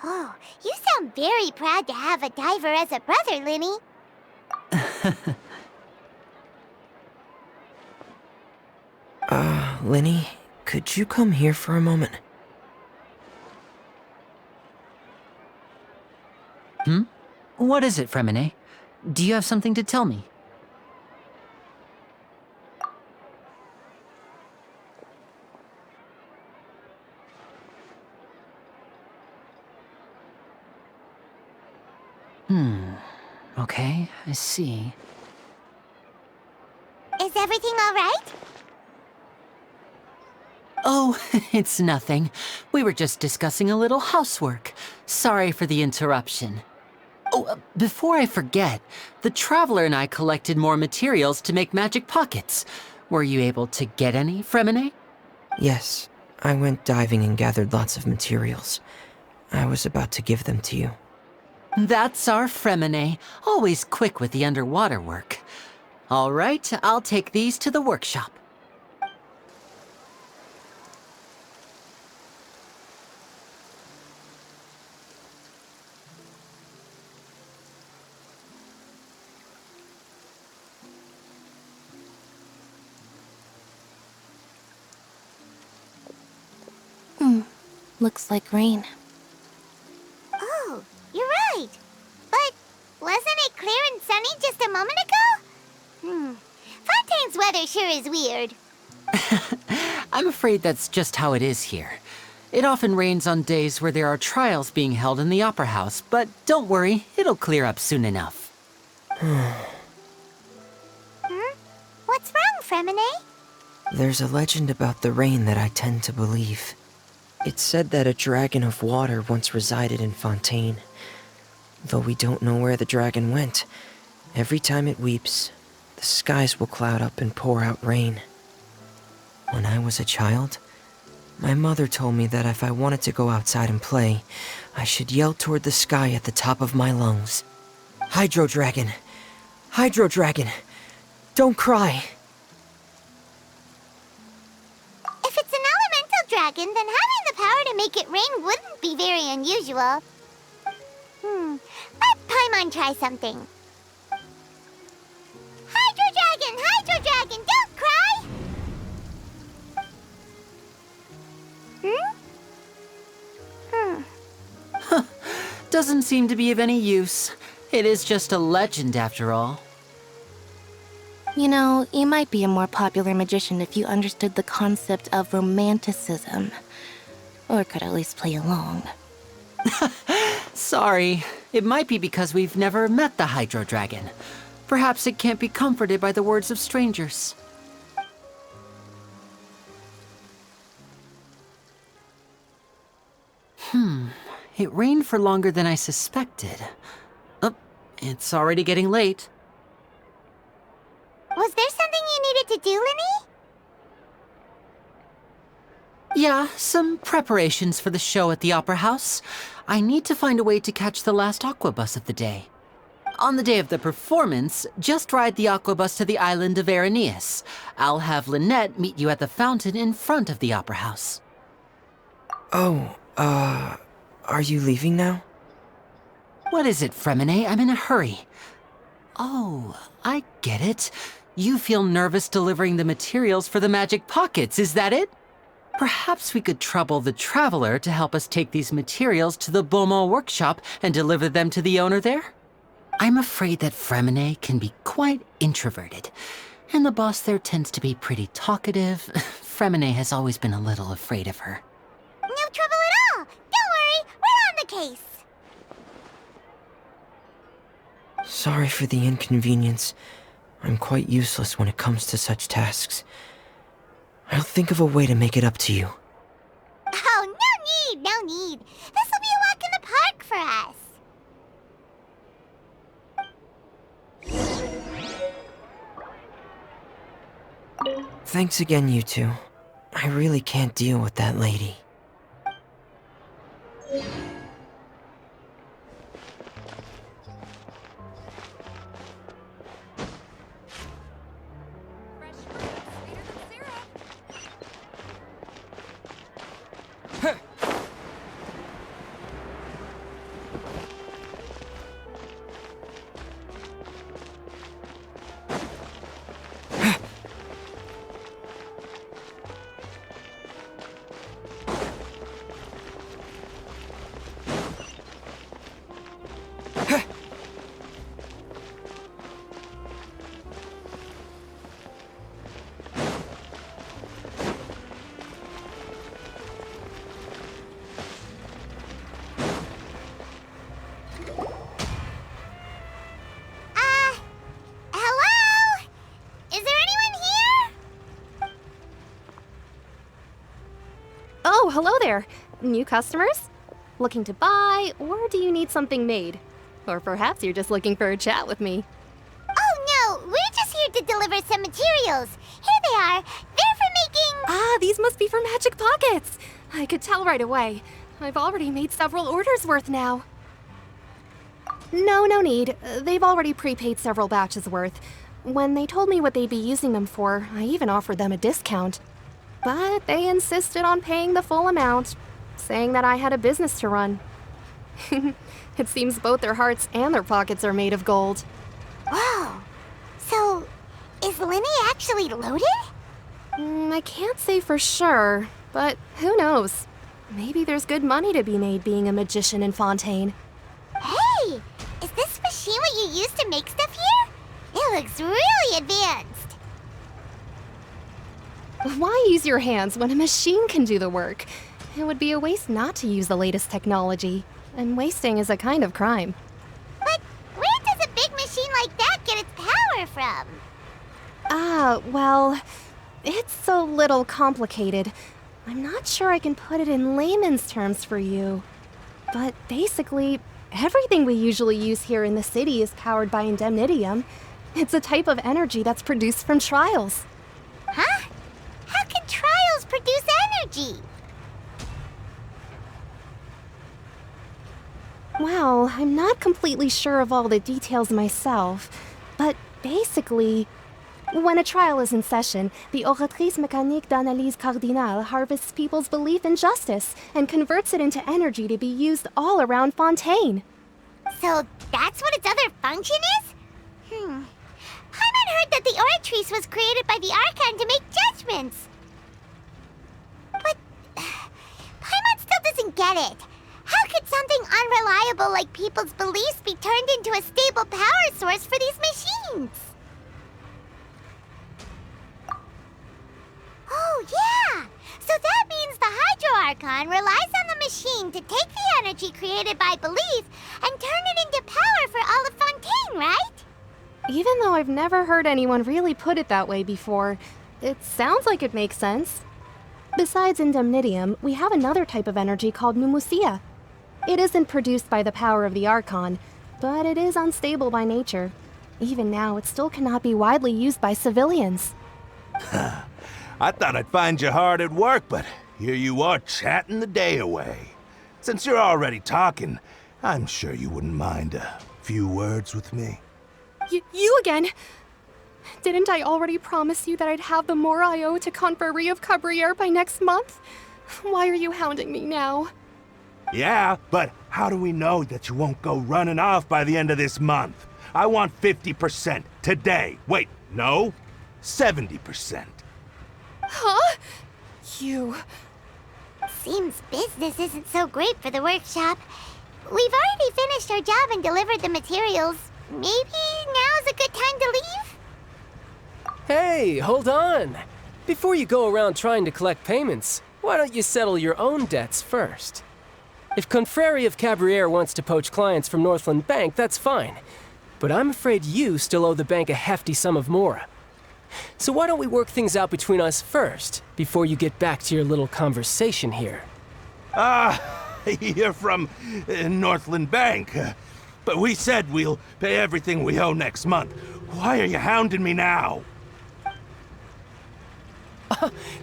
Oh, you sound very proud to have a diver as a brother, Linny. Linny, could you come here for a moment? What is it, Fremine? Do you have something to tell me? Okay, I see. Is everything all right? Oh, it's nothing. We were just discussing a little housework. Sorry for the interruption. Oh, before I forget, the Traveler and I collected more materials to make magic pockets. Were you able to get any, Fremine? Yes, I went diving and gathered lots of materials. I was about to give them to you. That's our Fremine, always quick with the underwater work. All right, I'll take these to the workshop. Looks like rain. Oh, you're right. But wasn't it clear and sunny just a moment ago? Fontaine's weather sure is weird. I'm afraid that's just how it is here. It often rains on days where there are trials being held in the Opera House, but don't worry, it'll clear up soon enough. What's wrong, Fremine? There's a legend about the rain that I tend to believe. It's said that a dragon of water once resided in Fontaine. Though we don't know where the dragon went, every time it weeps, the skies will cloud up and pour out rain. When I was a child, my mother told me that if I wanted to go outside and play, I should yell toward the sky at the top of my lungs. Hydro Dragon! Hydro Dragon! Don't cry! If it's an elemental dragon, then having the power to make it rain wouldn't be very unusual. Let Paimon try something. Hydro Dragon, don't cry! Doesn't seem to be of any use. It is just a legend after all. You know, you might be a more popular magician if you understood the concept of romanticism. Or could at least play along. Sorry. It might be because we've never met the Hydro Dragon. Perhaps it can't be comforted by the words of strangers. It rained for longer than I suspected. Oh, it's already getting late. Was there something you needed to do, Linny? Yeah, some preparations for the show at the Opera House. I need to find a way to catch the last aqua bus of the day. On the day of the performance, just ride the aqua bus to the island of Araneus. I'll have Lynette meet you at the fountain in front of the Opera House. Oh, are you leaving now? What is it, Fremine? I'm in a hurry. Oh, I get it. You feel nervous delivering the materials for the magic pockets, is that it? Perhaps we could trouble the Traveler to help us take these materials to the Beaumont workshop and deliver them to the owner there? I'm afraid that Fremine can be quite introverted, and the boss there tends to be pretty talkative. Fremine has always been a little afraid of her. No trouble at all. Don't worry, we're on the case. Sorry for the inconvenience. I'm quite useless when it comes to such tasks. I'll think of a way to make it up to you. Oh, no need, no need. This will be a walk in the park for us. Thanks again, you two. I really can't deal with that lady. Hello? Is there anyone here? Oh, hello there. New customers? Looking to buy, or do you need something made? Or perhaps you're just looking for a chat with me. Oh no, we're just here to deliver some materials. Here they are. They're for making... Ah, these must be for Magic Pockets. I could tell right away. I've already made several orders worth now. No need. They've already prepaid several batches worth. When they told me what they'd be using them for, I even offered them a discount. But they insisted on paying the full amount, saying that I had a business to run. It seems both their hearts and their pockets are made of gold. Whoa. So, is Linny actually loaded? I can't say for sure, but who knows? Maybe there's good money to be made being a magician in Fontaine. Hey! Is this machine what you use to make stuff here? It looks really advanced. Why use your hands when a machine can do the work? It would be a waste not to use the latest technology, and wasting is a kind of crime. But where does a big machine like that get its power from? Well, it's a little complicated. I'm not sure I can put it in layman's terms for you. But basically, everything we usually use here in the city is powered by indemnitium. It's a type of energy that's produced from trials. Huh? How can trials produce energy? Well, I'm not completely sure of all the details myself, but basically, when a trial is in session, the Oratrice Mécanique d'Analyse Cardinale harvests people's belief in justice and converts it into energy to be used all around Fontaine. So that's what its other function is? Paimon heard that the Oratrice was created by the Archon to make judgments. But Paimon still doesn't get it. How could something unreliable like people's beliefs be turned into a stable power source for these machines? Oh, yeah! So that means the Hydro Archon relies on the machine to take the energy created by belief and turn it into power for all of Fontaine, right? Even though I've never heard anyone really put it that way before, it sounds like it makes sense. Besides indemnitium, we have another type of energy called pneumosia. It isn't produced by the power of the Archon, but it is unstable by nature. Even now, it still cannot be widely used by civilians. I thought I'd find you hard at work, but here you are chatting the day away. Since you're already talking, I'm sure you wouldn't mind a few words with me. You again? Didn't I already promise you that I'd have the more I owe to Confrérie of Cabriere by next month? Why are you hounding me now? Yeah, but how do we know that you won't go running off by the end of this month? I want 50% today. Wait, no, 70%. Huh? You... Seems business isn't so great for the workshop. We've already finished our job and delivered the materials. Maybe now's a good time to leave? Hey, hold on. Before you go around trying to collect payments, why don't you settle your own debts first? If Confrérie of Cabriere wants to poach clients from Northland Bank, that's fine. but I'm afraid you still owe the bank a hefty sum of mora. So why don't we work things out between us first, before you get back to your little conversation here? You're from Northland Bank. But we said we'll pay everything we owe next month. Why are you hounding me now?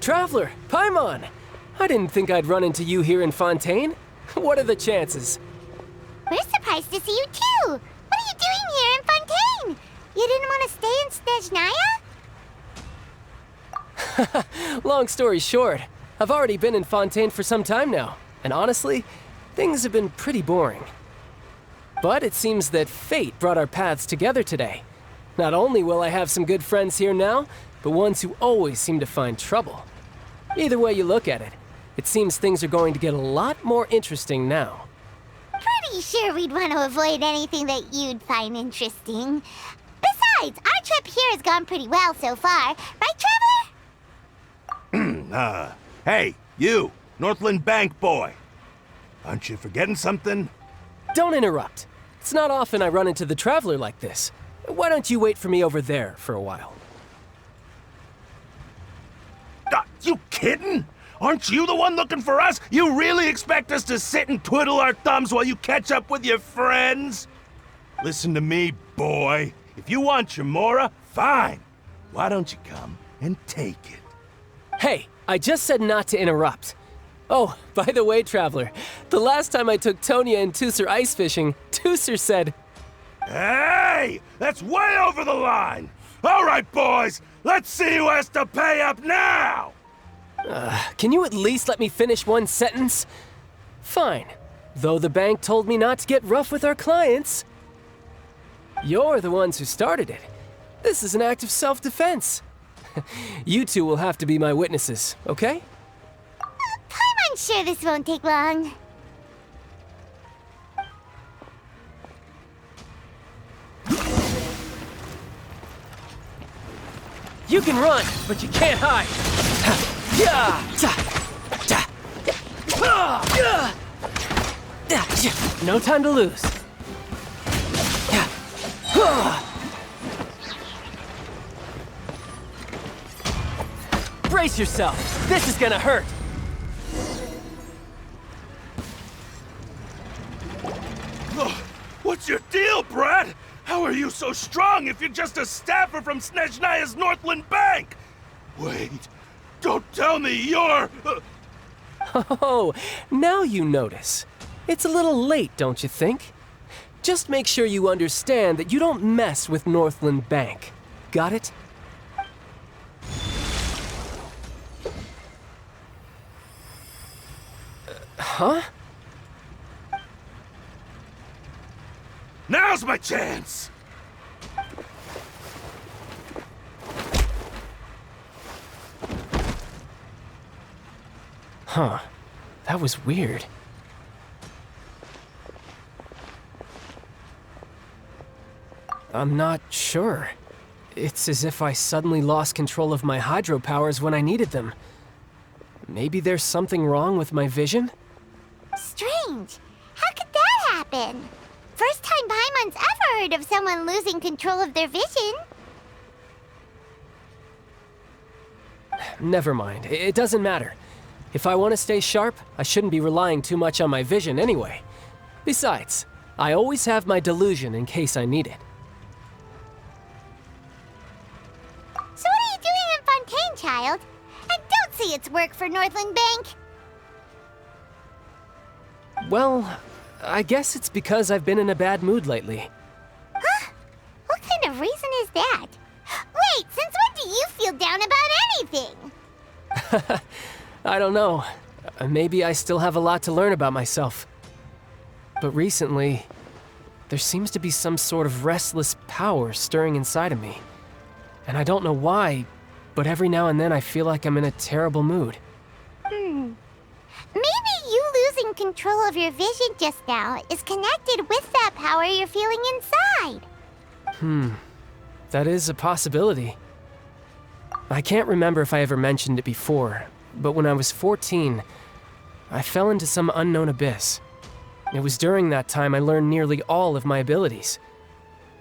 Traveler, Paimon! I didn't think I'd run into you here in Fontaine. What are the chances? We're surprised to see you too! What are you doing here in Fontaine? You didn't want to stay in Snezhnaya? Long story short, I've already been in Fontaine for some time now, and honestly, things have been pretty boring. But it seems that fate brought our paths together today. Not only will I have some good friends here now, but ones who always seem to find trouble. Either way you look at it, it seems things are going to get a lot more interesting now. Pretty sure we'd want to avoid anything that you'd find interesting. Besides, our trip here has gone pretty well so far. Right, Traveler? Hey, you, Northland Bank boy. Aren't you forgetting something? Don't interrupt. It's not often I run into the Traveler like this. Why don't you wait for me over there for a while? You kidding? Aren't you the one looking for us? You really expect us to sit and twiddle our thumbs while you catch up with your friends? Listen to me, boy. If you want your mora, fine. Why don't you come and take it? Hey, I just said not to interrupt. Oh, by the way, Traveler, the last time I took Tonya and Tusser ice fishing, Tusser said... Hey! That's way over the line! All right, boys, let's see who has to pay up now! Can you at least let me finish one sentence? Fine. Though the bank told me not to get rough with our clients. You're the ones who started it. This is an act of self-defense. You two will have to be my witnesses, okay? I'm sure this won't take long. You can run, but you can't hide. No time to lose. Brace yourself. This is gonna hurt. What's your deal, Brad? How are you so strong if you're just a staffer from Snezhnaya's Northland Bank? Wait, don't tell me you're... Oh, now you notice. It's a little late, don't you think? Just make sure you understand that you don't mess with Northland Bank. Got it? Huh? Now's my chance! Huh. That was weird. I'm not sure. It's as if I suddenly lost control of my hydro powers when I needed them. Maybe there's something wrong with my vision? Strange. How could that happen? First time Paimon's ever heard of someone losing control of their vision. Never mind. It doesn't matter. If I want to stay sharp, I shouldn't be relying too much on my vision anyway. Besides, I always have my delusion in case I need it. So what are you doing in Fontaine, child? And don't say it's work for Northland Bank. Well, I guess it's because I've been in a bad mood lately. Huh? What kind of reason is that? Wait, since when do you feel down about anything? I don't know. Maybe I still have a lot to learn about myself. But recently, there seems to be some sort of restless power stirring inside of me. And I don't know why, but every now and then I feel like I'm in a terrible mood. Maybe you losing control of your vision just now is connected with that power you're feeling inside. That is a possibility. I can't remember if I ever mentioned it before, but when I was 14, I fell into some unknown abyss. It was during that time I learned nearly all of my abilities.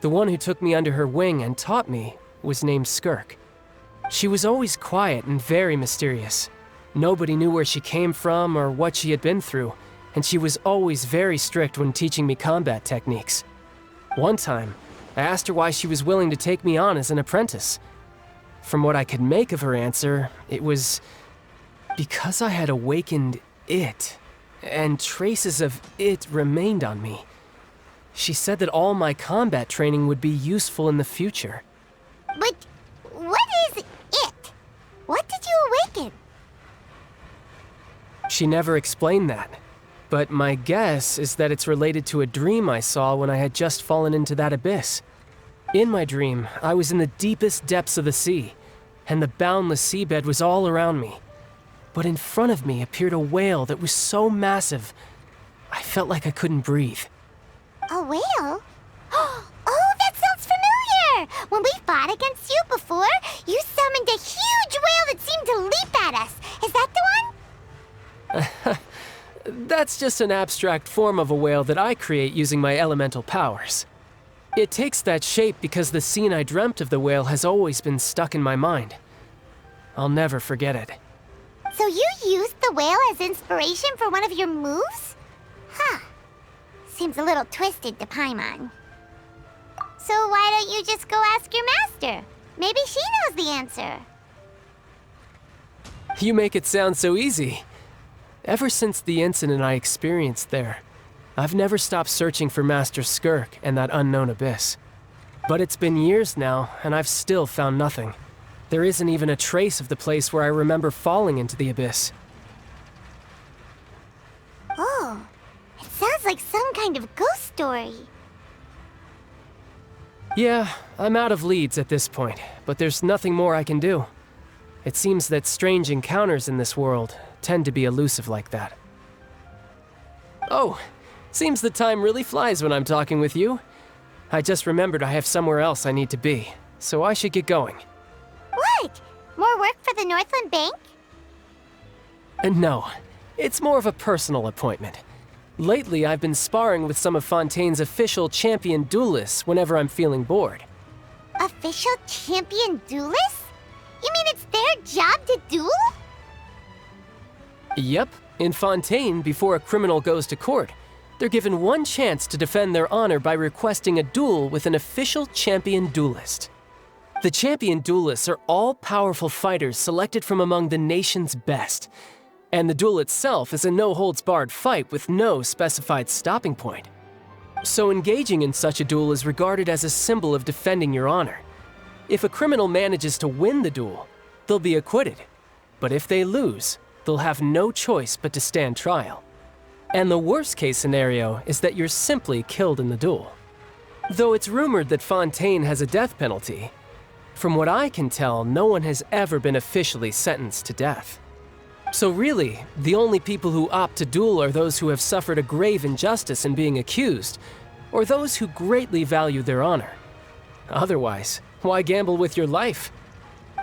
The one who took me under her wing and taught me was named Skirk. She was always quiet and very mysterious. Nobody knew where she came from or what she had been through, and she was always very strict when teaching me combat techniques. One time, I asked her why she was willing to take me on as an apprentice. From what I could make of her answer, it was because I had awakened it, and traces of it remained on me. She said that all my combat training would be useful in the future. But what is it? What did you awaken? She never explained that, but my guess is that it's related to a dream I saw when I had just fallen into that abyss. In my dream, I was in the deepest depths of the sea, and the boundless seabed was all around me. But in front of me appeared a whale that was so massive, I felt like I couldn't breathe. A whale? Oh, that sounds familiar! When we fought against you before, you summoned a huge whale that seemed to leap at us. Is that the one? That's just an abstract form of a whale that I create using my elemental powers. It takes that shape because the scene I dreamt of the whale has always been stuck in my mind. I'll never forget it. So you used the whale as inspiration for one of your moves? Huh. Seems a little twisted to Paimon. So why don't you just go ask your master? Maybe she knows the answer. You make it sound so easy. Ever since the incident I experienced there, I've never stopped searching for Master Skirk and that unknown abyss. But it's been years now, and I've still found nothing. There isn't even a trace of the place where I remember falling into the abyss. Oh, it sounds like some kind of ghost story. Yeah, I'm out of leads at this point, but there's nothing more I can do. It seems that strange encounters in this world tend to be elusive like that. Oh, seems the time really flies when I'm talking with you. I just remembered I have somewhere else I need to be, so I should get going. What? More work for the Northland Bank? No, it's more of a personal appointment. Lately, I've been sparring with some of Fontaine's official champion duelists whenever I'm feeling bored. Official champion duelists? You mean it's their job to duel? Yep, in Fontaine, before a criminal goes to court, they're given one chance to defend their honor by requesting a duel with an official champion duelist. The champion duelists are all-powerful fighters selected from among the nation's best, and the duel itself is a no-holds-barred fight with no specified stopping point. So engaging in such a duel is regarded as a symbol of defending your honor. If a criminal manages to win the duel, they'll be acquitted, but if they lose, they'll have no choice but to stand trial. And the worst-case scenario is that you're simply killed in the duel. Though it's rumored that Fontaine has a death penalty, from what I can tell, no one has ever been officially sentenced to death. So really, the only people who opt to duel are those who have suffered a grave injustice in being accused, or those who greatly value their honor. Otherwise, why gamble with your life?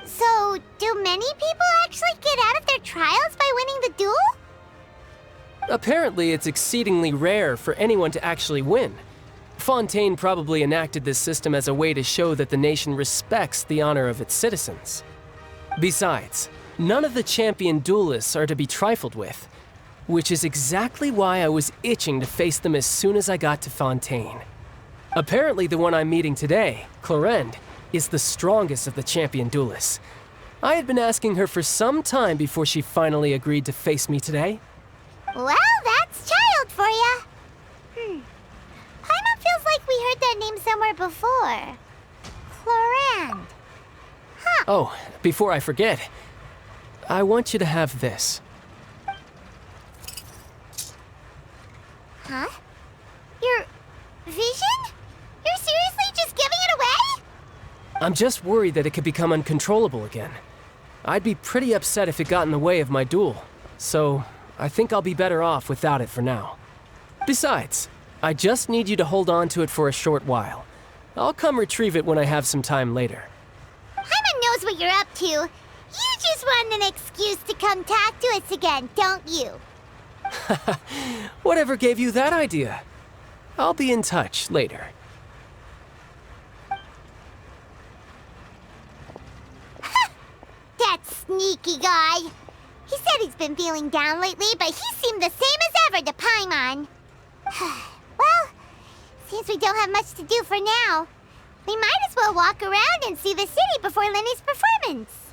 So, do many people actually get out of their trials by winning the duel? Apparently, it's exceedingly rare for anyone to actually win. Fontaine probably enacted this system as a way to show that the nation respects the honor of its citizens. Besides, none of the champion duelists are to be trifled with, which is exactly why I was itching to face them as soon as I got to Fontaine. Apparently, the one I'm meeting today, Clorinde, is the strongest of the champion duelists. I had been asking her for some time before she finally agreed to face me today. Well, that's child for ya. Paimon feels like we heard that name somewhere before. Clorinde. Huh. Oh, before I forget, I want you to have this. Huh? Your vision? You're seriously just giving it away? I'm just worried that it could become uncontrollable again. I'd be pretty upset if it got in the way of my duel, so I think I'll be better off without it for now. Besides, I just need you to hold on to it for a short while. I'll come retrieve it when I have some time later. Paimon knows what you're up to. You just want an excuse to come talk to us again, don't you? Whatever gave you that idea? I'll be in touch later. sneaky guy. He said he's been feeling down lately, but he seemed the same as ever to Paimon. Well, since we don't have much to do for now, we might as well walk around and see the city before Lenny's performance.